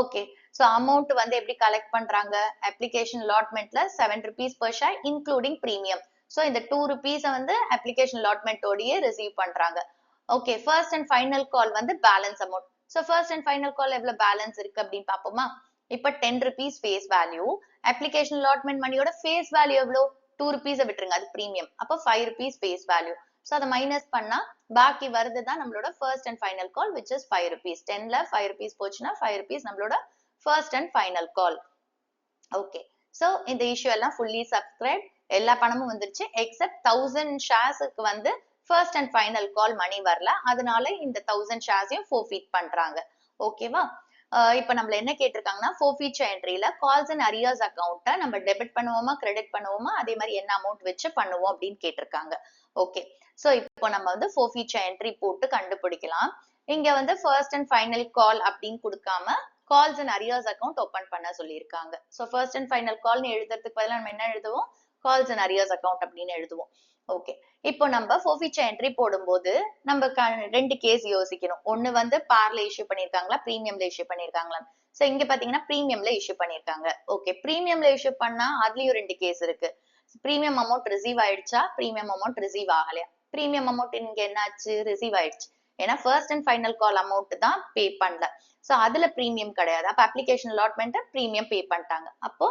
Okay. So amount வந்து எப்படி collect பண்றாங்க? அப்ளிகேஷன் அலாட்மெண்ட்ல 7 rupees per share including premium. சோ இந்த 2 rupees வந்து அப்ளிகேஷன் அலாட்மெண்ட் ஓடியே ரிசீவ் பண்றாங்க. Okay. First and final call வந்து balance amount. So first and final call எவ்வளவு பேலன்ஸ் இருக்கு அப்படின்னு பாப்போமா? இப்ப 10 rupees face value, application allotment மணியோட face value எவ்வளவு? 2 rupees விட்டுருங்க, அது premium. அப்ப 5 rupees face value. So அதை மைனஸ் பண்ணா பாக்கி வருதுதான் நம்மளோட first and final call, which is 5 rupees. 10ல 5 rupees போச்சுன்னா 5 rupees நம்மளோட first and final call. Okay. So இந்த இஷ்யூ எல்லாம் fully subscribed, எல்லா பணமும் வந்துருச்சு except 1000 sharesக்கு வந்து ஃபர்ஸ்ட் அண்ட் ஃபைனல் கால் மணி வரல. அதனால இந்த 1000 ஷேர்ஸையும் ஃபோர்ஃபீட் பண்றாங்க. ஓகேவா? இப்ப நம்மள என்ன கேட்டிருக்காங்கன்னா, ஃபோர்ஃபீச்சர் என்ட்ரியில கால்ஸ் அண்ட் அரியாஸ் அக்கௌண்ட்டை நம்ம டெபிட் பண்ணுவோமா, கிரெடிட் பண்ணுவோமா, அதே மாதிரி என்ன அமௌண்ட் வச்சு பண்ணுவோம் அப்படின்னு கேட்டிருக்காங்க. ஓகே. சோ இப்போ நம்ம வந்து ஃபோர்ஃபீச்சர் என்ட்ரி போட்டு கண்டுபிடிக்கலாம். இங்க வந்து ஃபர்ஸ்ட் அண்ட் ஃபைனல் கால் அப்படின்னு கொடுக்காம calls and arrears account open பண்ண சொல்லியிருக்காங்க. சோ ஃபர்ஸ்ட் அண்ட் ஃபைனல் கால்னு எழுதுறதுக்கு பதிலா நம்ம என்ன எழுதுவோம்? கால்ஸ் அண்ட் அரியாஸ் அக்கௌண்ட் அப்படின்னு எழுதுவோம். ஓகே. இப்போ நம்ம ஃபோர்ஃபீச்சர் என்ட்ரி போடும்போது நம்ம ரெண்டு கேஸ் யோசிக்கணும். ஒண்ணு வந்து பார்ல இஷ்யூ பண்ணிருக்காங்களா, பிரீமியம்ல இஷ்யூ பண்ணிருக்காங்களா. சோ இங்க பாத்தீங்கன்னா பிரீமியம்ல இஷ்யூ பண்ணிருக்காங்க. ஓகே. பிரீமியம்ல இஷ்யூ பண்ணா அதுலயும் ரெண்டு கேஸ் இருக்கு. பிரீமியம் அமௌண்ட் ரிசீவ் ஆயிடுச்சா, பிரீமியம் அமௌண்ட் ரிசீவ் ஆகலையா? பிரீமியம் அமௌண்ட் இங்க என்னாச்சு? ரிசீவ் ஆயிடுச்சு. ஏன்னா first and final call amount தான் பே பண்ணல. சோ அதுல பிரீமியம் கிடையாது. அப்ப அப்ளிகேஷன் அலாட்மெண்ட் பிரீமியம் பே பண்ணிட்டாங்க. அப்போ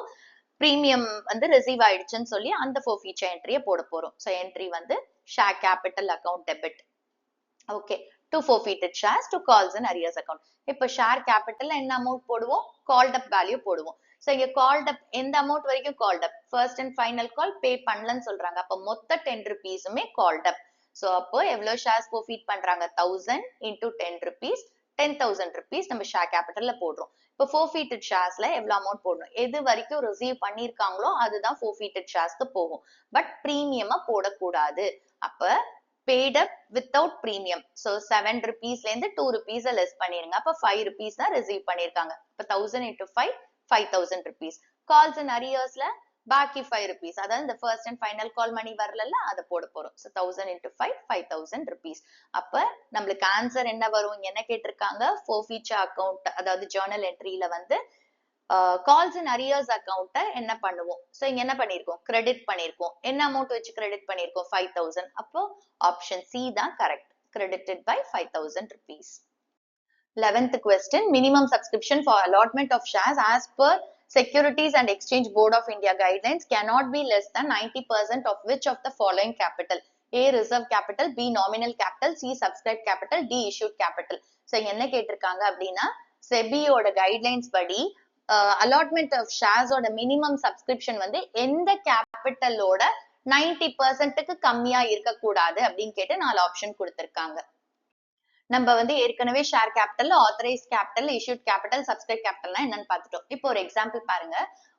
பிரீமியம் வந்து ரிசீவ் ஆயிடுச்சுன்னு சொல்லி அந்த ஃபோர்ஃபீச்சர் என்ட்ரியை போட போறோம். சோ என்ட்ரி வந்து share capital account debit. Okay. To forfeited shares to calls and arrears account. இப்போ ஷேர் கேபிட்டல்ல என்ன அமௌண்ட் போடுவோம்? கால்ட் அப் வேல்யூ போடுவோம். சோ இங்க கால்ட் அப் எந்த அமௌண்ட் வரைக்கும் called up? First and final call pay பண்ணலன்னு சொல்றாங்க. அப்ப மொத்த 10 rupeesமே கால்ட் அப். சோ அப்போ எவ்வளவு ஷேர்ஸ் ஃபோர்ஃபீட் பண்றாங்க? 1000 into 10 rupees, 10,000 rupees நம்ம ஷேர் கேபிட்டல்ல போடுறோம். இப்போ ஃபோர்ஃபீட்டட் ஷேர்ஸ்ல எவ்வளவு அமௌண்ட் போடணும்? எது வரைக்கும் ரிசீவ் பண்ணிருக்காங்களோ அதுதான் ஃபோர்ஃபீட்டட் ஷேர்ஸ்க்கு போகும். பட் பிரீமியமா போடக்கூடாது. அப்ப paid up without premium. So 7 rupeesல இருந்து 2 rupees லெஸ் பண்ணிருங்க. அப்ப 5 rupees தான் ரிசீவ் பண்ணிருக்காங்க. இப்ப 1000 into 5, 5,000 rupees. கால்ஸ் அண்ட் அரியர்ஸ்ல பாக்கி 5 rupees. அதாவது இந்த ஃபர்ஸ்ட் அண்ட் ஃபைனல் கால் மணி வரல, அதை போட போறோம். So 1000 into 5, 5,000 rupees. அப்ப நம்மளுக்கு ஆன்சர் என்ன வரும்? என்ன கேட்டிருக்காங்க? ஃபோர்ஃபீச்சர் அக்கௌண்ட், அதாவது ஜர்னல் என்ட்ரியில வந்து கால்ஸ் அண்ட் அரியர்ஸ் அக்கௌண்ட்டை என்ன பண்ணுவோம்? சோ இங்க என்ன பண்ணிருக்கோம்? கிரெடிட் பண்ணிருக்கோம். என்ன அமௌண்ட் வச்சு கிரெடிட் பண்ணிருக்கோம்? 5,000. அப்போ ஆப்ஷன் சி தான் correct. credited by 5,000 rupees. 11th question. Minimum subscription for allotment of shares as per Securities and Exchange Board of India guidelines cannot be less than 90% of which of the following capital? A. reserve capital, B. nominal capital, C. subscribed capital, D. issued capital. So என்ன கேட்டிருக்காங்க அப்படின்னா, செபியோட guidelines படி allotment of ஷேர்ஸோட minimum subscription வந்து எந்த கேபிட்டலோட 90%க்கு கம்மியா இருக்கக்கூடாது அப்படின்னு கேட்டு 4 ஆப்ஷன் கொடுத்திருக்காங்க. நம்ம வந்து ஏற்கனவே share capital, authorised capital, issued capital, subscribe கேபிட்டல்னா என்னன்னு பார்த்துட்டோம். இப்போ ஒரு எக்ஸாம்பிள் பாருங்க.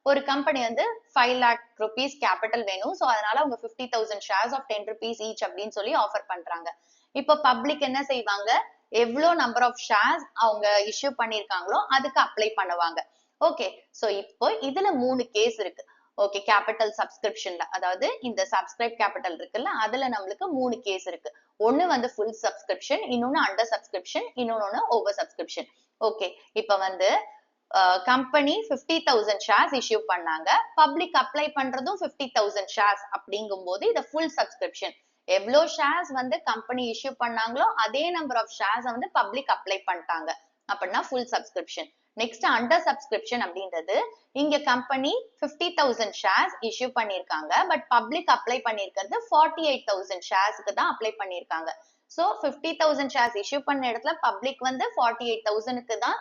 ஒரு கம்பெனி வந்து 5 lakh rupees கேபிட்டல் வேணும். ஸோ அதனால அவங்க 50,000 ஷேர்ஸ் ஆஃப் 10 rupees ஈச் அப்படின்னு சொல்லி ஆஃபர் பண்றாங்க. இப்போ பப்ளிக் என்ன செய்வாங்க, எவ்வளோ நம்பர் ஆஃப் ஷேர்ஸ் அவங்க இஷ்யூ பண்ணிருக்காங்களோ அதுக்கு அப்ளை பண்ணுவாங்க. ஓகே, ஸோ இப்போ இதுல 3 கேஸ் இருக்கு. ஓகே, கேபிட்டல் சப்ஸ்கிரிப்ஷன்ல, அதாவது இந்த சப்ஸ்கிரைப் கேபிட்டல் இருக்குல்ல, அதுல நம்மளுக்கு 3 கேஸ் இருக்கு. ஒண்ணு வந்து ஃபுல் சப்ஸ்கிரிப்ஷன், இன்னொன்னு அண்டர் சப்ஸ்கிரிப்ஷன், இன்னொன்னு ஓவர் சப்ஸ்கிரிப்ஷன். ஓகே, இப்ப வந்து கம்பெனி 50,000 ஷேர்ஸ் இஷ்யூ பண்ணாங்க, பப்ளிக் அப்ளை பண்றதும் 50,000 ஷேர்ஸ் அப்படிங்கும் போது இது ஃபுல் சப்ஸ்கிரிப்ஷன். எவ்வளோ ஷேர்ஸ் வந்து கம்பெனி இஷ்யூ பண்ணாங்களோ அதே நம்பர் ஆஃப் ஷேர்ஸ் வந்து பப்ளிக் அப்ளை பண்ணிட்டாங்க அப்படின்னா full subscription. Next under subscription அப்படின்றது, இங்க கம்பெனி 50,000 ஷேர்ஸ் இஷ்யூ பண்ணிருக்காங்க, பட் பப்ளிக் அப்ளை பண்ணிருக்கிறது 48,000 ஷேர்ஸ்க்கு தான் அப்ளை பண்ணிருக்காங்க. சோ 50,000 ஷேர்ஸ் இஷ்யூ பண்ண இடத்துல பப்ளிக் வந்து 48,000க்கு தான்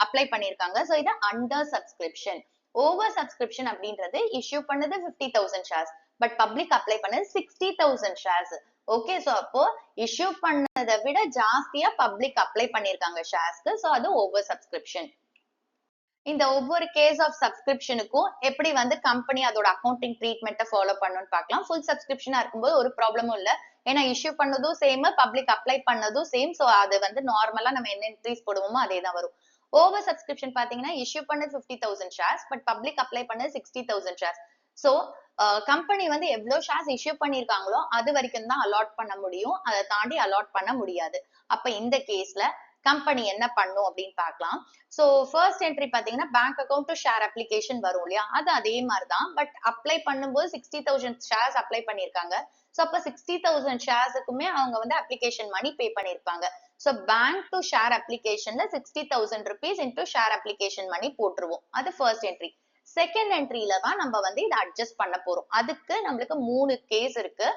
அப்ளை பண்ணிருக்காங்க. சோ இது அண்டர் சப்ஸ்கிரிப்ஷன். ஓவர் சப்ஸ்கிரிப்ஷன் அப்படின்றது இஷ்யூ பண்ணது 50,000 ஷேர்ஸ், பட் பப்ளிக் அப்ளை பண்ணது 60,000 ஷேர்ஸ். ஓகே, சோ அப்போ இஷ்யூ பண்ணதை விட ஜாஸ்தியா பப்ளிக் அப்ளை பண்ணிருக்காங்க ஷேர்ஸ்க்கு, சோ அது ஓவர் சப்ஸ்கிரிப்ஷன். இந்த ஒவ்வொரு கேஸ் ஆஃப் சப்ஸ்கிரிப்ஷனுக்கும் எப்படி வந்து கம்பெனி அதோட அக்கௌண்டிங் ட்ரீட்மெண்ட்டை ஃபாலோ பண்ணணும்னு பார்க்கலாம். ஃபுல் சப்ஸ்கிரிப்ஷனா இருக்கும்போது ஒரு ப்ராப்ளமும் இல்லை, ஏன்னா இஷ்யூ பண்ணதும் சேம், பப்ளிக் அப்ளை பண்ணதும் சேம். ஸோ அது வந்து நார்மலா நம்ம என்ன என்ட்ரிஸ் போடுவோமோ அதே தான் வரும். ஓவர் சப்ஸ்கிரிப்ஷன் பாத்தீங்கன்னா இஷ்யூ பண்ணது 50,000 ஷேர்ஸ், பட் பப்ளிக் அப்ளை பண்ணது 60,000 ஷேர்ஸ். ஸோ கம்பெனி வந்து எவ்வளவு ஷேர்ஸ் இஷ்யூ பண்ணிருக்காங்களோ அது வரைக்கும் தான் அலாட் பண்ண முடியும், அதை தாண்டி அலாட் பண்ண முடியாது. அப்ப இந்த கேஸ்ல கம்பெனி என்ன பண்ணும் அப்படின்னு பார்க்கலாம். சோ ஃபர்ஸ்ட் என்ட்ரி பாத்தீங்கன்னா bank account to share application வரும் இல்லையா, அது அதே மாதிரிதான், பட் அப்ளை பண்ணும்போது 60,000 ஷேர்ஸ் அப்ளை பண்ணிருக்காங்க. சோ அப்ப 60,000 ஷேர்ஸுக்குமே அவங்க வந்து அப்ளிகேஷன் மணி பே பண்ணிருப்பாங்க. சோ பேங்க் டு ஷேர் அப்ளிகேஷன்ல 60,000 rupees into share application money போட்டுருவோம். அது ஃபர்ஸ்ட் என்ட்ரி. செகண்ட் என்ட்ரியில தான் நம்ம வந்து இதை அட்ஜஸ்ட் பண்ண போறோம். அதுக்கு நம்மளுக்கு 3 கேஸ் இருக்கு,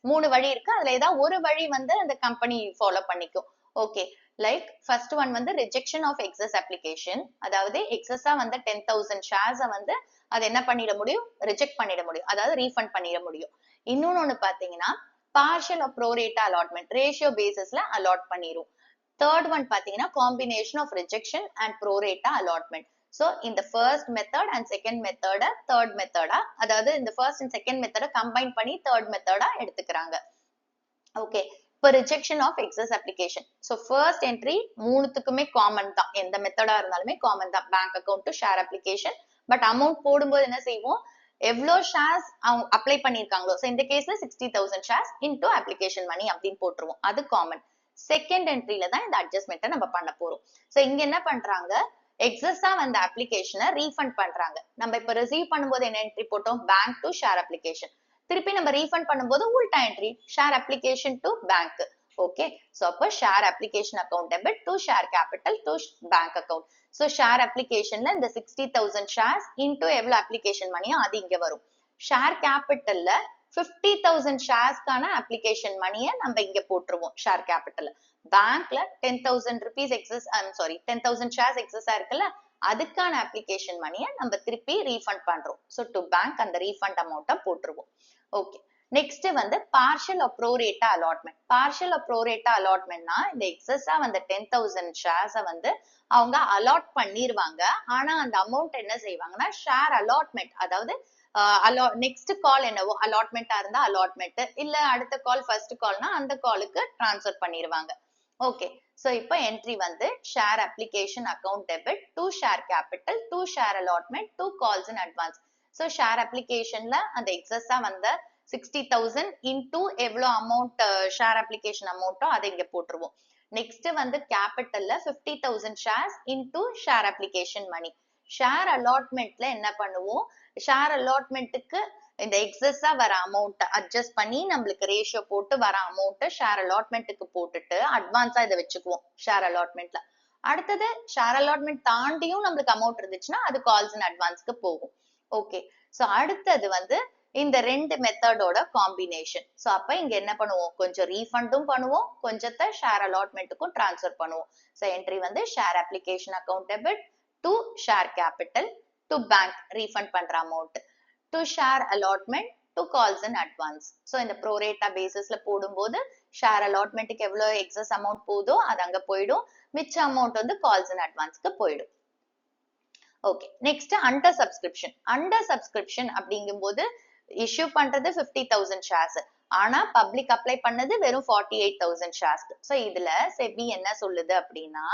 3 வழி இருக்கு. அதுல ஏதாவது ஒரு வழி வந்து அந்த கம்பெனி ஃபாலோ பண்ணிக்கும். ஓகே, லைக் ஃபர்ஸ்ட் ஒன் வந்து ரிஜெக்ஷன் ஆஃப் எக்ஸஸ் அப்ளிகேஷன், அதாவது எக்ஸஸா வந்து 10,000 ஷேர்ஸை வந்து அது என்ன பண்ணிட முடியும், ரிஜெக்ட் பண்ணிட முடியும், அதாவது ரீஃபண்ட் பண்ணிட முடியும். இன்னொன்னு பாத்தீங்கன்னா partial or pro rata allotment, ratio பேசிஸ்ல அலாட் பண்ணிரும். தேர்ட் ஒன் பாத்தீங்கன்னா combination of rejection and pro rata allotment. So இந்த ஃபர்ஸ்ட் மெத்தட் அண்ட் செகண்ட் மெத்தட தேர்ட் மெத்தடா, அதாவது இந்த ஃபர்ஸ்ட் அண்ட் செகண்ட் மெத்தட கம்பைன் பண்ணி தேர்ட் மெத்தடா எடுத்துக்கிறாங்க. ஓகே, இப்போ rejection of excess application. So first entry மூணுத்துக்குமே காமன் தான், எந்த மெத்தடா இருந்தாலுமே காமன் தான், bank account to share application. But amount போடும்போது என்ன செய்வோம், எவ்வளோ ஷேர்ஸ் அவங்க அப்ளை பண்ணிருக்காங்களோ, ஸோ இந்த கேஸ்ல 60,000 ஷேர்ஸ் இன்டூ அப்ளிகேஷன் மணி அப்படின்னு போட்டுருவோம், அது காமன். செகண்ட் என்ட்ரியில தான் இந்த அட்ஜஸ்ட்மெண்ட்டை நம்ம பண்ண போறோம். ஸோ இங்க என்ன பண்றாங்க, எக்ஸஸா வந்த அப்ளிகேஷனை ரீஃபண்ட் பண்றாங்க. நம்ம இப்ப ரிசீவ் பண்ணும்போது என்ன என்ட்ரி போட்டோம், பேங்க் டு ஷேர் அப்ளிகேஷன். திருப்பி நம்ம ரீஃபண்ட் பண்ணும்போது உல்டா entry, share application to bank. Okay, so அப்போ share application account debit to share capital to bank account. So share அப்ளிகேஷன்ல இந்த 60,000 ஷேர்ஸ் இன்டூ எவ்வளவு அப்ளிகேஷன் மணியோ அது இங்க வரும். ஷேர் கேபிட்டல்ல 50,000 ஷேர்ஸ்க்கான அப்ளிகேஷன் மணியை நம்ம இங்க போட்டுருவோம் ஷேர் கேபிட்டல். பேங்க்ல 10,000 rupees எக்ஸஸ், சாரி 10,000 ஷேர்ஸ் எக்ஸஸா இருக்குல்ல, அதுக்கான அப்ளிகேஷன் மணியை நம்ம திருப்பி ரீஃபண்ட் பண்றோம். ஸோ டு பேங்க் அந்த ரீஃபண்ட் அமௌண்ட்டை போட்டுருவோம். ஓகே, நெக்ஸ்ட் வந்து partial or pro rata allotment. Partial or pro rata அலாட்மெண்ட்னா இந்த எக்ஸஸா வந்த 10,000 ஷேர்ஸை வந்து அவங்க அலாட் பண்ணிருவாங்க. ஆனா அந்த அமௌண்ட் என்ன செய்வாங்கன்னா ஷேர் அலாட்மெண்ட், அதாவது நெக்ஸ்ட் கால் என்னவோ அலாட்மெண்டா இருந்தா அலாட்மெண்ட், இல்ல அடுத்த கால் ஃபர்ஸ்ட் கால்னா அந்த காலுக்கு டிரான்ஸ்ஃபர் பண்ணிருவாங்க. ஓகே, சோ இப்போ என்ட்ரி வந்து share application account debit to share capital to share allotment to calls in advance. So share அப்ளிகேஷன்ல அந்த எக்ஸஸா வந்த 60,000 இன்டூ எவ்வளவு அமௌண்ட் ஷேர் அப்ளிகேஷன் அமௌண்ட்டோ அதை இங்க போட்டுருவோம். நெக்ஸ்ட் வந்து கேபிட்டல்ல 50,000 shares into share application money. Share அலாட்மெண்ட்ல என்ன பண்ணுவோம், ஷேர் அலாட்மெண்ட்டுக்கு இந்த எக்ஸஸா வர அமௌண்ட் அட்ஜஸ்ட் பண்ணி நம்மளுக்கு ரேஷியோ போட்டு வர அமௌண்ட் ஷேர் அலாட்மெண்ட்டுக்கு போட்டுட்டு அட்வான்ஸா இதை வச்சுக்குவோம் ஷேர் அலாட்மெண்ட்ல. அடுத்தது ஷேர் அலாட்மெண்ட் தாண்டியும் நம்மளுக்கு அமௌண்ட் இருந்துச்சுன்னா அது கால்ஸ் இன் அட்வான்ஸ்க்கு போகும். ஓகே, சோ அடுத்தது வந்து இந்த ரெண்டு மெத்தடோட காம்பினேஷன். சோ அப்ப இங்க என்ன பண்ணுவோம், கொஞ்சம் ரீஃபண்டும் பண்ணுவோம், கொஞ்சத்தை ஷேர் அலாட்மெண்ட்டுக்கும் டிரான்ஸ்ஃபர் பண்ணுவோம். சோ என்ட்ரி வந்து share application account debit to share capital to bank refund பண்ற amount, to share allotment to calls in advance. So இந்த pro rata basisல போடும்போது share allotmentக்கு எவ்வளவு excess amount போதோ அது அங்க போயிடும், மிச்ச amount வந்து calls in advanceக்கு போயிடும். Okay, next under subscription. Under subscription அப்படிங்கும்போது issue பண்றது 50,000 shares. ஆனா பப்ளிக் அப்ளை பண்ணது வெறும் 48,000 shares. So இதுல SEBI என்ன சொல்லுது அப்படின்னா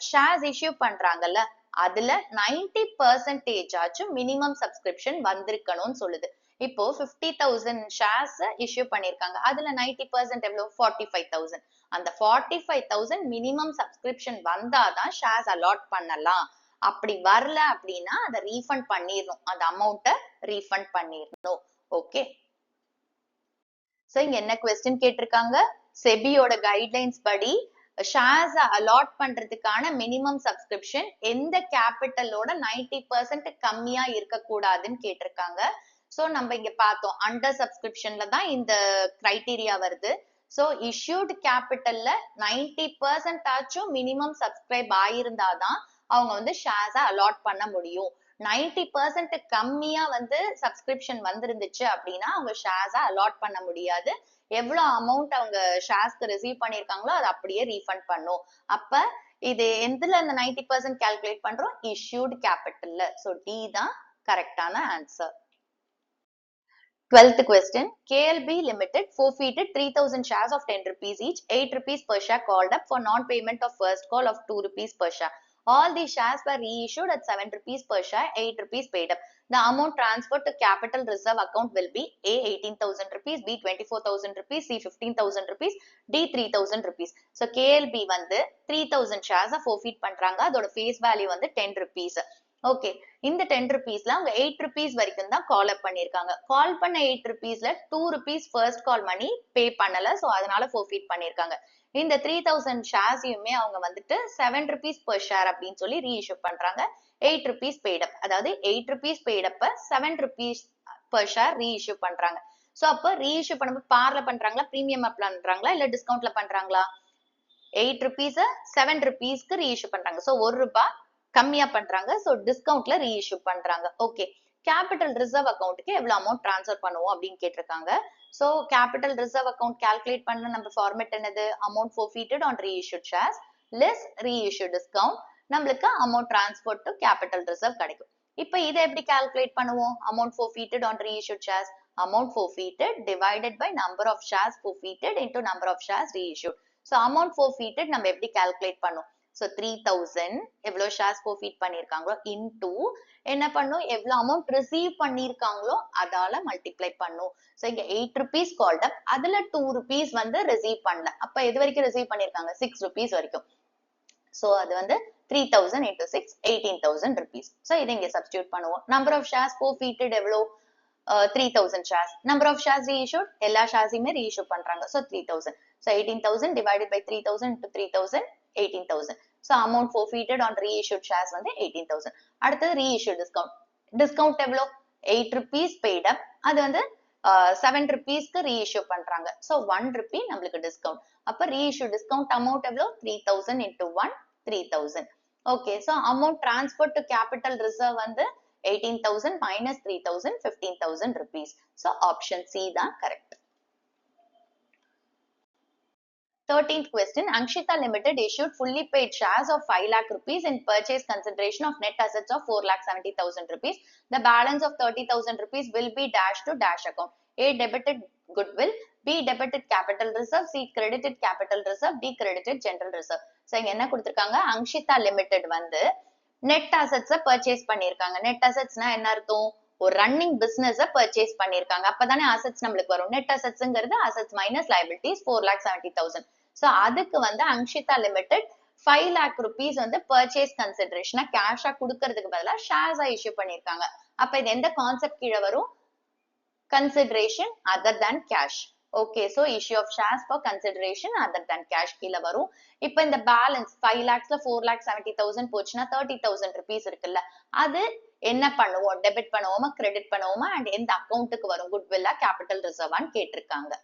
shares issue பண்றாங்கல்ல அதுல 90% ஆச்சும் மினிமம் சப்ஸ்கிரிப்ஷன் வந்திருக்கணும்னு சொல்லுது. இப்போ 50,000 shares issue பண்ணிருக்காங்க, அதுல 90% எவ்வளவு 45,000. அந்த 45,000 மினிமம் சப்ஸ்கிரிப்ஷன் வந்தாதான் shares allot பண்ணலாம். அப்படி வரல அப்படின்னா அதை ரீஃபண்ட் பண்ணிடணும், அந்த அமௌண்ட்டை ரீஃபண்ட் பண்ணிடணும். ஓகே, சோ இங்க என்ன கொஸ்டின் கேட்டிருக்காங்க, செபியோட கைட்லைன்ஸ் படி ஷேர்ஸ் அலாட் பண்றதுக்கான மினிமம் சப்ஸ்கிரிப்ஷன் எந்த கேபிட்டலோட 90% கம்மியா இருக்கக்கூடாதுன்னு கேட்டிருக்காங்க. சோ நம்ம இங்க பார்த்தோம் அண்டர் சப்ஸ்கிரிப்ஷன்ல தான் இந்த கிரைட்டீரியா வருது. சோ இஷ்யூட் கேபிட்டல்ல 90% ஆச்சும் மினிமம் சப்ஸ்கிரைப் ஆயிருந்தாதான் அவங்க வந்து ஷேர்ஸை அலாட் பண்ண முடியும். 90% கம்மியா வந்து சப்ஸ்கிரிப்ஷன் வந்திருந்துச்சு அப்படின்னா அவங்க ஷேர்ஸை அலாட் பண்ண முடியாது. எவ்வளவு அமௌண்ட் அவங்க ஷேர்ஸ்க்கு ரிசீவ் பண்ணிருக்காங்களோ அதை அப்படியே ரீஃபண்ட் பண்ணும். அப்ப இது எதுல இந்த 90% கால்குலேட் பண்றோம், இஷ்யூட் கேபிட்டல்ல. சோ டி தான் கரெக்டான answer. 12th question, KLB Limited forfeited 3,000 shares of 10 rupees each, 8 rupees per share called up for non-payment of first call of 2 rupees per share. All these shares were reissued at 7 rupees per share, 8 rupees paid up. The amount transferred to capital reserve account will be A 18,000 rupees, B 24,000 rupees, C 15,000 rupees, D 3,000 rupees. So KLB வந்து 3,000 shares forfeit பண்றாங்க, அதோட face value வந்து 10 rupees. Okay, இந்த 10 rupeesல அவங்க 8 rupees வரைக்கும் தான் கால் அப் பண்ணிருக்காங்க. கால் பண்ண 8 rupeesல 2 rupees ஃபர்ஸ்ட் கால் மணி பே பண்ணல, சோ அதனால forfeit பண்ணிருக்காங்க. இந்த 3,000 ஷேர்ஸையுமே அவங்க வந்துட்டு 7 rupees per share அப்படின்னு சொல்லி ரீஇஷ்யூ பண்றாங்க. 8 rupees paid up, அதாவது 8 rupees paid up 7 rupees per share reissue பண்றாங்க. சோ அப்ப ரீஇஷ்யூ பண்ணும்போது பார்ல பண்றாங்களா, பிரீமியம் பண்றாங்களா, இல்ல டிஸ்கவுண்ட்ல பண்றாங்களா? 8 rupees 7 rupeesக்கு ரீஇஷ்யூ பண்றாங்க. சோ 1 ரூபாய் கம்மியா பண்றாங்க, சோ டிஸ்கவுண்ட்ல ரீஇஷ்யூ பண்றாங்க. ஓகே, கேபிட்டல் ரிசர்வ் அக்கௌண்ட்க்கு எவ்வளவு அமௌண்ட் டிரான்ஸ்ஃபர் பண்ணுவோம் அப்படின்னு கேட்டிருக்காங்க. So capital reserve account calculate பண்ண நம்ம ஃபார்மேட் என்னது, amount forfeited on reissued shares less reissued discount, நம்மளுக்கு amount transfer to capital reserve கிடைக்கும். இப்போ இதை எப்படி கால்குலேட் பண்ணுவோம், amount forfeited on reissued shares, amount forfeited divided by number of shares forfeited into number of shares reissued. So amount forfeited நம்ம எப்படி calculate பண்ணுவோம், so 3,000 எவ்வளவு ஷேர்ஸ் forfeit பண்ணிருக்காங்களோ into என்ன பண்ணும், எவ்வளவு அமௌண்ட் ரிசீவ் பண்ணிருக்காங்களோ அதால மல்டிப்ளை பண்ணும். சோ இங்க 8 rupees called up, அதுல 2 rupees வந்து ரிசீவ் பண்ணல, அப்ப எது வரைக்கும் ரிசீவ் பண்ணிருக்காங்க, 6 rupees வரைக்கும். சோ அது வந்து 3,000 into 6 18,000 rupees. சோ இதை இங்க சப்ஸ்டிட்யூட் பண்ணுவோம். நம்பர் ஆஃப் ஷேர்ஸ் forfeited எவ்வளவு, 3,000 shares. Number of shares reissued, எல்லா ஷேர்ஸையுமே reissue பண்றாங்க, so 3,000. So 18,000 divided by 3,000 into 3,000 18,000. So amount forfeited on reissued shares வந்து 18,000. அடுத்தது reissued discount. Discount எவ்வளோ, 8 rupees paid up, அது வந்து 7 rupeesக்கு reissue பண்றாங்க, so 1 rupee நம்மளுக்கு discount. அப்ப reissue discount amount எவ்வளோ, 3,000 into 1 3,000. Okay, so amount transferred to capital reserve வந்து 18,000 minus 3,000 15,000 rupees. So option C தான் correct. 13th question, Ankshita Limited issued fully paid shares of 5 lakh rupees in purchase consideration of net assets of 4,70,000 rupees. The balance of 30,000 rupees will be dashed to dash account. A debited goodwill, B debited capital reserve, C credited capital reserve, D credited general reserve. So இங்க என்ன கொடுத்திருக்காங்க, Ankshita Limited வந்து net அசெட்ஸ purchase பண்ணிருக்காங்க. Net அசெட்ஸ்னா என்ன அர்த்தம், ஒரு running பிசினஸ purchase பண்ணிருக்காங்க, அப்பதானே அசெட்ஸ் நம்மளுக்கு வரும். நெட் அசெட்ஸ்ங்கிறது அசெட்ஸ் மைனஸ் லைபிலிட்டிஸ் 4,70,000. சோ அதுக்கு வந்து அங்ஷிதா லிமிடெட் 5 lakh rupees வந்து பர்ச்சேஸ் கன்சிடரேஷனா கேஷா கொடுக்கறதுக்கு பதிலா ஷேர்ஸா இஷ்யூ பண்ணிருக்காங்க. அப்ப இது எந்த கான்செப்ட் கீழே வரும், consideration other than cash. Okay, so issue of shares for consideration other than cash கீழே வரும். இப்ப இந்த பேலன்ஸ் 5 lakhsல 4,70,000 போச்சுன்னா 30,000 rupees இருக்குல்ல, அது என்ன பண்ணுவோம், டெபிட் பண்ணுவோமா கிரெடிட் பண்ணுவோமா அண்ட் எந்த அக்கௌண்ட்டுக்கு வரும், குட்வில்லா கேபிட்டல் ரிசர்வான்னு கேட்டிருக்காங்க.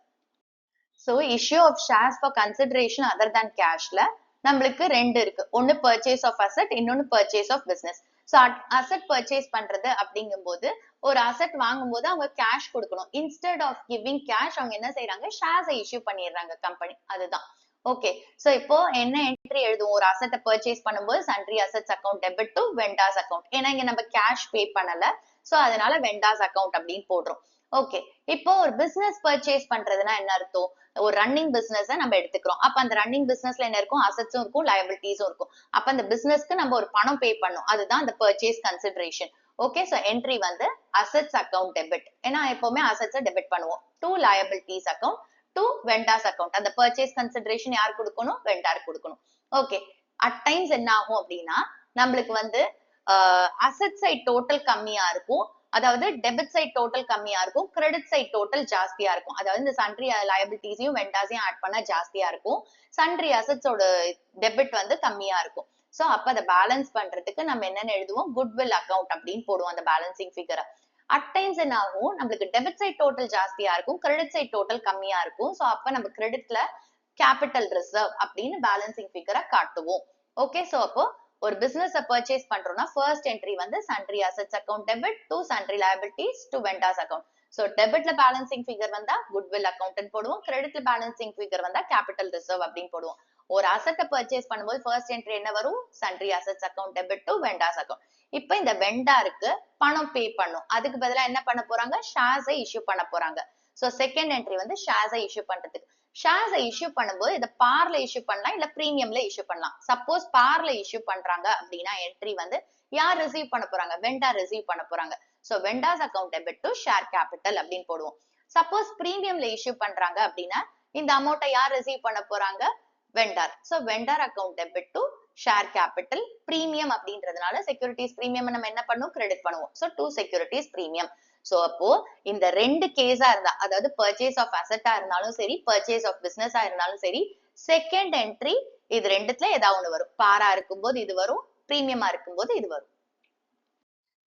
So issue of shares for consideration other than cashல நம்மளுக்கு ரெண்டு இருக்கு, ஒன்னு purchase of asset, இன்னொன்னு purchase of business. So asset purchase பண்றது அப்படிங்கும்போது ஒரு அசெட் வாங்கும்போது அவங்க கேஷ் கொடுக்கணும். இன்ஸ்டெட் ஆஃப் கிவிங் கேஷ் அவங்க என்ன செய்யறாங்க, ஷேர்ஸை இஷ்யூ பண்ணிடுறாங்க கம்பெனி. அதுதான். ஓகே, சோ இப்போ என்ன என்ட்ரி எழுதுவோம், ஒரு அசெட்டை பர்ச்சேஸ் பண்ணும்போது sundry assets account debit to vendors account. ஏன்னா இங்க நம்ம கேஷ் பே பண்ணல, சோ அதனால வெண்டாஸ் அக்கௌண்ட் அப்படின்னு போடுறோம். ஓகே, இப்போ ஒரு பிசினஸ் பர்ச்சேஸ் பண்றதுன்னா என்ன அர்த்தம், ஒரு ரன்னிங் பிசினஸ் நம்ம எடுத்துக்கிறோம். அப்ப அந்த ரன்னிங் பிசினஸ்ல என்ன இருக்கும், அசெட்ஸும் இருக்கும், லயபிலிட்டிஸும் இருக்கும். அப்ப அந்த பிசினஸ்க்கு நம்ம ஒரு பணம் பே பண்ணும், அதுதான் அந்த purchase consideration. Okay, so entry வந்து அசெட்ஸ் அக்கௌண்ட் டெபிட், ஏன்னா எப்பவுமே அசெட்ஸை டெபிட் பண்ணுவோம், to liabilities account to vendors account. அந்த பர்ச்சேஸ் கன்சிடரேஷன் யார் கொடுக்கணும், வெண்டார் கொடுக்கணும். ஓகே, அட் டைம்ஸ் என்ன ஆகும் அப்படின்னா நம்மளுக்கு வந்து அசெட் சைட் டோட்டல் கம்மியா இருக்கும், அதாவது டெபிட் சைட் டோட்டல் கம்மியா இருக்கும், கிரெடிட் சைட் டோட்டல் ஜாஸ்தியா இருக்கும். அதாவது இந்த சன்ட்ரி லயபிலிட்டிஸையும் வெண்டாஸையும் ஆட் பண்ணா ஜாஸ்தியா இருக்கும், சன்ட்ரி அசெட்ஸோட டெபிட் வந்து கம்மியா இருக்கும். சோ அப்ப அதை பேலன்ஸ் பண்றதுக்கு நம்ம என்னன்னு எழுதுவோம், குட்வில் அக்கௌண்ட் அப்படின்னு போடுவோம் அந்த பேலன்சிங் ஃபிகரை. அட் டைம்ஸ் என்ன ஆகும், நம்மளுக்கு டெபிட் சைட் டோட்டல் ஜாஸ்தியா இருக்கும், கிரெடிட் சைட் டோட்டல் கம்மியா இருக்கும். சோ அப்ப நம்ம கிரெடிட்ல கேபிட்டல் ரிசர்வ் அப்படின்னு பேலன்சிங் ஃபிகரை காட்டுவோம். ஓகே, சோ அப்போ ஒரு பிசினஸ் பர்ச்சேஸ் பண்றோம்னா ஃபர்ஸ்ட் என்ட்ரி வந்து sundry assets account debit to sundry liabilities to vendors account. So டெபிட்ல பேலன்சிங் ஃபிகர் வந்தா குட்வில் அக்கௌண்ட் போடுவோம், கிரெடிட்ல பேலன்சிங் ஃபிகர் வந்தா கேபிட்டல் ரிசர்வ் அப்படின்னு போடுவோம். ஒரு அசெட்டை பர்ச்சேஸ் பண்ணும்போது ஃபர்ஸ்ட் என்ட்ரி என்ன வரும், sundry assets account debit to vendors account. இப்ப இந்த வெண்டாருக்கு பணம் பே பண்ணும், அதுக்கு பதிலா என்ன பண்ண போறாங்க, ஷேர்ஸை இஷ்யூ பண்ண போறாங்க. சோ செகண்ட் என்ட்ரி வந்து ஷேர்ஸை இஷ்யூ பண்றதுக்கு. ஷேர்ஸை இஷ்யூ பண்ணும்போது இதை பார்ல இஷ்யூ பண்ணலாம், இல்ல பிரீமியம்ல இஷ்யூ பண்ணலாம். சப்போஸ் பார்ல இஷ்யூ பண்றாங்க அப்படின்னா என்ட்ரி வந்து யார் ரிசீவ் பண்ண போறாங்க, வெண்டார் ரிசீவ் பண்ண போறாங்க. So வெண்டாஸ் account debit to share capital அப்படின்னு போடுவோம். சப்போஸ் பிரீமியம்ல இஷ்யூ பண்றாங்க அப்படின்னா இந்த அமௌண்ட்டை யார் ரிசீவ் பண்ண போறாங்க, vendor. So vendor account debit to share capital. Premium அப்படின்றதுனால செக்யூரிட்டிஸ் பிரீமியம் நம்ம என்ன பண்ணுவோம், கிரெடிட் பண்ணுவோம். So to securities premium. So அப்போ இந்த ரெண்டு கேஸா இருந்தா, அதாவது பர்ச்சேஸ் ஆஃப் அசெட்டா இருந்தாலும் சரி, பர்ச்சேஸ் ஆஃப் பிசினஸா இருந்தாலும் சரி, செகண்ட் என்ட்ரி இது ரெண்டுத்துல ஏதாவது ஒண்ணு வரும். பாரா இருக்கும்போது இது வரும், பிரீமியமா இருக்கும்போது இது வரும்.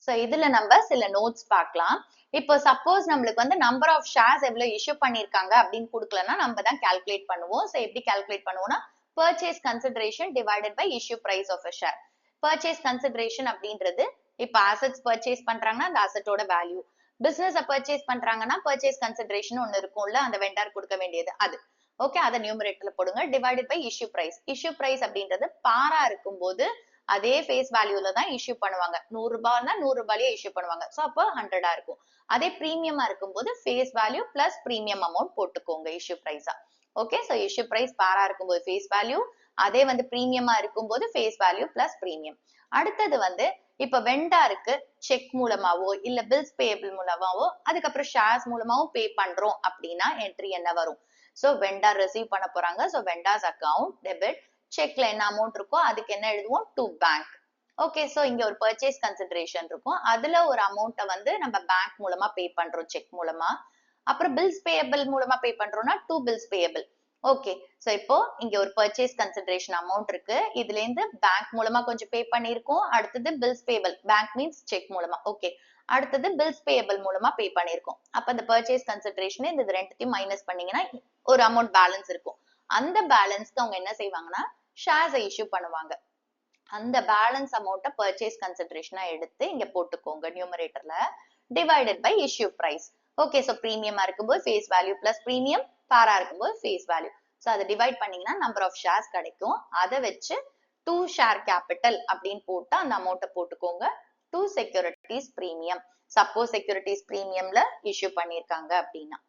சோ இதுல நம்ம சில நோட்ஸ் பார்க்கலாம். இப்போ சப்போஸ் நம்மளுக்கு வந்து நம்பர் ஆஃப் ஷேர்ஸ் எவ்வளவு இஷ்யூ பண்ணிருக்காங்க அப்படின்னு கொடுக்கலன்னா நம்ம தான் கால்குலேட் பண்ணுவோம். சோ எப்படி கால்குலேட் பண்ணுவோம்னா purchase consideration divided by issue price of a share. Purchase consideration அப்படின்றது இப்ப அசெட்ஸ் பர்ச்சேஸ் பண்றாங்கன்னா அந்த அசெட்டோட வேல்யூ, பிசினஸ் பர்ச்சேஸ் பண்றாங்கன்னா பர்ச்சேஸ் கன்சிடரேஷன் ஒன்னு இருக்கும்ல, அந்த வெண்டார் கொடுக்க வேண்டியது அது. ஓகே, அதை நியூமரேட்டர்ல போடுங்க, divided by issue price. Issue price அப்படின்றது பாரா இருக்கும்போது அதே ஃபேஸ் வேல்யூல தான் இஷ்யூ பண்ணுவாங்க, 100 ரூபாய்னா 100 ரூபாயிலே இஷ்யூ பண்ணுவாங்க. சோ அப்போ 100 இருக்கும். அதே பிரீமியமா இருக்கும்போது face value plus premium amount போட்டுக்கோங்க இஷ்யூ பிரைஸா. ஓகே, சோ இஷ்யூ பிரைஸ் பாரா இருக்கும்போது ஃபேஸ் வேல்யூ, அதே வந்து பிரீமியமா இருக்கும்போது ஃபேஸ் வேல்யூ பிளஸ் பிரீமியம். அடுத்தது வந்து இப்ப வெண்டாருக்கு செக் மூலமாவோ இல்ல பில்ஸ் பேபிள் மூலமாவோ அதுக்கப்புறம் ஷேர்ஸ் மூலமாவோ பே பண்றோம் அப்படின்னா என்ட்ரி என்ன வரும், சோ வெண்டார் ரிசீவ் பண்ண போறாங்க. சோ வெண்டார்ஸ் அக்கௌண்ட் டெபிட், செக்ல என்ன அமௌண்ட் இருக்கோ அதுக்கு என்ன எழுதுவோம், டு பேங்க். ஓகே, சோ இங்க ஒரு பர்ச்சேஸ் கன்சிடரேஷன் இருக்கும், அதுல ஒரு அமௌண்ட்டை வந்து நம்ம பேங்க் மூலமா பே பண்றோம், செக் மூலமா. அப்புறம் பில்ஸ் பேயபிள் மூலமா பே பண்றோம்னா to bills payable. Okay, so இப்போ இங்க ஒரு பர்ச்சேஸ் கன்சிடரேஷன் அமௌண்ட் இருக்கு, இதுல இருந்து பேங்க் மூலமா கொஞ்சம் பே பண்ணிருக்கோம், அடுத்தது bills payable, bank means cheque மூலமா. ஓகே, அடுத்தது பில்ஸ் பேயபிள் மூலமா பே பண்ணிருக்கோம். அப்ப அந்த பர்ச்சேஸ் கன்சிடரேஷன் இந்த ரெண்டுத்தையும் மைனஸ் பண்ணீங்கன்னா ஒரு அமௌண்ட் பேலன்ஸ் இருக்கும். அந்த பேலன்ஸ்க்கு அவங்க என்ன செய்வாங்கன்னா ஷேர்ஸை இஷ்யூ பண்ணுவாங்க. அந்த பேலன்ஸ் அமௌண்ட்டை பர்ச்சேஸ் கன்சிடரேஷனா எடுத்து இங்க போட்டுக்கோங்க நியூமரேட்டர்ல, divided by issue price. Okay, so பிரீமியமா இருக்கும்போது ஃபேஸ் வேல்யூ பிளஸ் பிரீமியம், பாரா இருக்கும்போது ஃபேஸ் வேல்யூ. சோ அதை டிவைட் பண்ணீங்கன்னா நம்பர் ஆஃப் ஷேர்ஸ் கிடைக்கும். அதை வச்சு டூ ஷேர் கேபிட்டல் அப்படின்னு போட்டு அந்த அமௌண்ட்டை போட்டுக்கோங்க, to securities premium. Suppose securities பிரீமியம்ல இஷ்யூ பண்ணிருக்காங்க அப்படின்னா.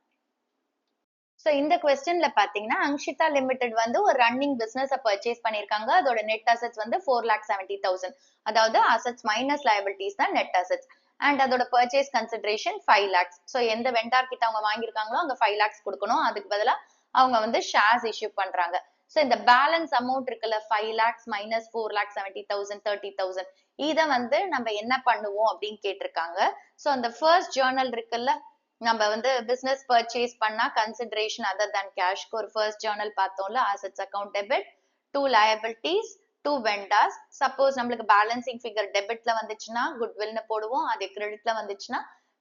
சோ இந்த கொஸ்டின்ல பாத்தீங்கன்னா அங்ஷிதா லிமிடெட் வந்து ஒரு ரன்னிங் பிசினஸ் பர்ச்சேஸ் பண்ணிருக்காங்க, அதோட நெட் அசெட்ஸ் வந்து 4,70,000, அதாவது அசெட்ஸ் மைனஸ் லயபிலிட்டிஸ் தான் நெட் அசெட்ஸ். அண்ட் அதோட பர்ச்சேஸ் கன்சிடரேஷன் 5 lakhs. சோ எந்த வெண்டார் கிட்ட அவங்க வாங்கியிருக்காங்களோ அங்க 5 lakhs கொடுக்கணும், அதுக்கு பதிலா அவங்க வந்து ஷேர்ஸ் இஷ்யூ பண்றாங்க. சோ இந்த பேலன்ஸ் அமௌண்ட் இருக்குல்ல 5 lakhs மைனஸ் 4,70,000 30,000, இத வந்து நம்ம என்ன பண்ணுவோம் அப்படின்னு கேட்டிருக்காங்க. சோ அந்த ஃபர்ஸ்ட் ஜேர்னல் இருக்குல்ல, நம்ம வந்து பிசினஸ் பர்ச்சேஸ் பண்ணா கன்சிடரேஷன் அதர் than கேஷ்க்கு ஒரு ஃபர்ஸ்ட் ஜேர்னல் பார்த்தோம்ல, assets account debit to liabilities to vendors. Suppose நம்மளுக்கு பேலன்சிங் ஃபிகர் டெபிட்ல வந்துச்சுன்னா குட்வில்னு போடுவோம், அதே கிரெடிட்ல வந்துச்சுன்னா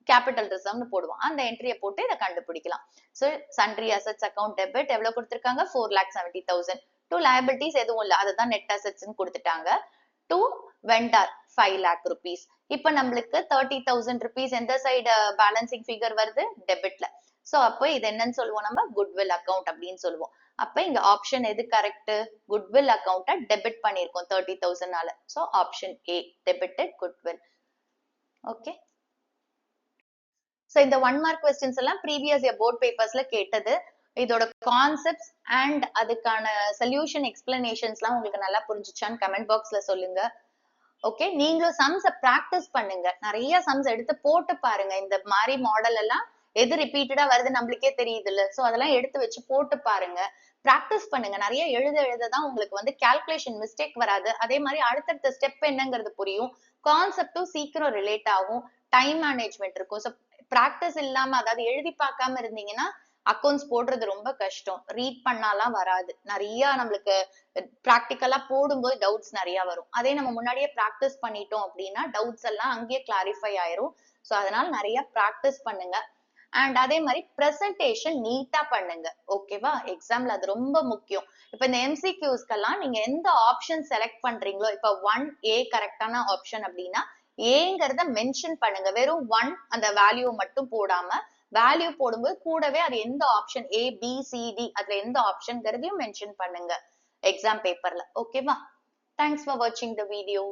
கேபிட்டல் ரிசர்வ்னு போடுவோம். அந்த என்ட்ரியை போட்டு இதை கண்டுபிடிக்கலாம். So sundry assets account debit எவ்வளவு கொடுத்திருக்காங்க, 4,70,000. டு லயபிலிட்டிஸ் எதுவும் இல்லை, அதுதான் நெட் அசெட்ஸ்ன்னு கொடுத்துட்டாங்க. To vendor 5 lakh rupees. இப்ப நம்மளுக்கு 30,000 rupees எந்த சைடு பேலன்சிங் ஃபிகர் வருது? டெபிட்ல. சோ அப்போ இது என்னன்னு சொல்லுவோம் நம்ம? குட்வில் அக்கவுண்ட் அப்படின்னு சொல்லுவோம். அப்ப இங்க ஆப்ஷன் எது கரெக்ட்? குட்வில் அக்கவுண்ட டெபிட் பண்ணிருக்கோம் 30,000னால. So option A, debited goodwill. Okay. So இந்த 1 மார்க் கொஸ்டின்ஸ் எல்லாம் ப்ரீவியஸ் இயர் போர்ட் பேப்பர்ஸ்ல கேட்டது. இதோட கான்செப்ட்ஸ் அண்ட் அதுக்கான சொல்யூஷன் எக்ஸ்பிளனேஷன்ஸ்லாம் உங்களுக்கு நல்லா புரிஞ்சுச்சான்னு கமெண்ட் பாக்ஸ்ல சொல்லுங்க. ஓகே, நீங்களும் சம்ஸ பிராக்டிஸ் பண்ணுங்க. நிறைய சம்ஸ் எடுத்து போட்டு பாருங்க. இந்த மாதிரி மாடல் எல்லாம் எது ரிப்பீட்டடா வருது நம்மளுக்கே தெரியுது இல்ல. சோ அதெல்லாம் எடுத்து வச்சு போட்டு பாருங்க. பிராக்டிஸ் பண்ணுங்க. நிறைய எழுத உங்களுக்கு வந்து கால்குலேஷன் மிஸ்டேக் வராது. அதே மாதிரி அடுத்தடுத்த ஸ்டெப் என்னங்கிறது புரியும். கான்செப்டும் சீக்கிரம் ரிலேட் ஆகும். டைம் மேனேஜ்மெண்ட் இருக்கும். சோ பிராக்டிஸ் இல்லாம, அதாவது எழுதி பார்க்காம இருந்தீங்கன்னா அக்கௌண்ட்ஸ் போடுறது ரொம்ப கஷ்டம். ரீட் பண்ணாலாம் வராது. நிறைய நம்மளுக்கு பிராக்டிக்கலா போடும்போது டவுட்ஸ் நிறைய வரும். அதே நம்ம முன்னாடியே பிராக்டிஸ் பண்ணிட்டோம் அப்படின்னா டவுட்ஸ் எல்லாம் அங்கேயே கிளாரிஃபை ஆயிரும். சோ அதனால நிறைய பிராக்டிஸ் பண்ணுங்க. அண்ட் அதே மாதிரி பிரசன்டேஷன் நீட்டா பண்ணுங்க. ஓகேவா? எக்ஸாம்ல அது ரொம்ப முக்கியம். இப்ப இந்த எம்சிக்யூஸ்க்கெல்லாம் நீங்க எந்த ஆப்ஷன் செலக்ட் பண்றீங்களோ, இப்ப 1A கரெக்டான ஆப்ஷன் அப்படின்னா ஏங்கிறத மென்ஷன் பண்ணுங்க. வெறும் 1 அந்த வேல்யூ மட்டும் போடாம, வேல்யூ போடும்போது கூடவே அது எந்த option A, B, C, D அதுல எந்த ஆப்ஷன்ங்கிறதையும் மென்ஷன் பண்ணுங்க எக்ஸாம் பேப்பர்ல. ஓகேவா? தேங்க்ஸ் ஃபார் வாட்சிங் த வீடியோ.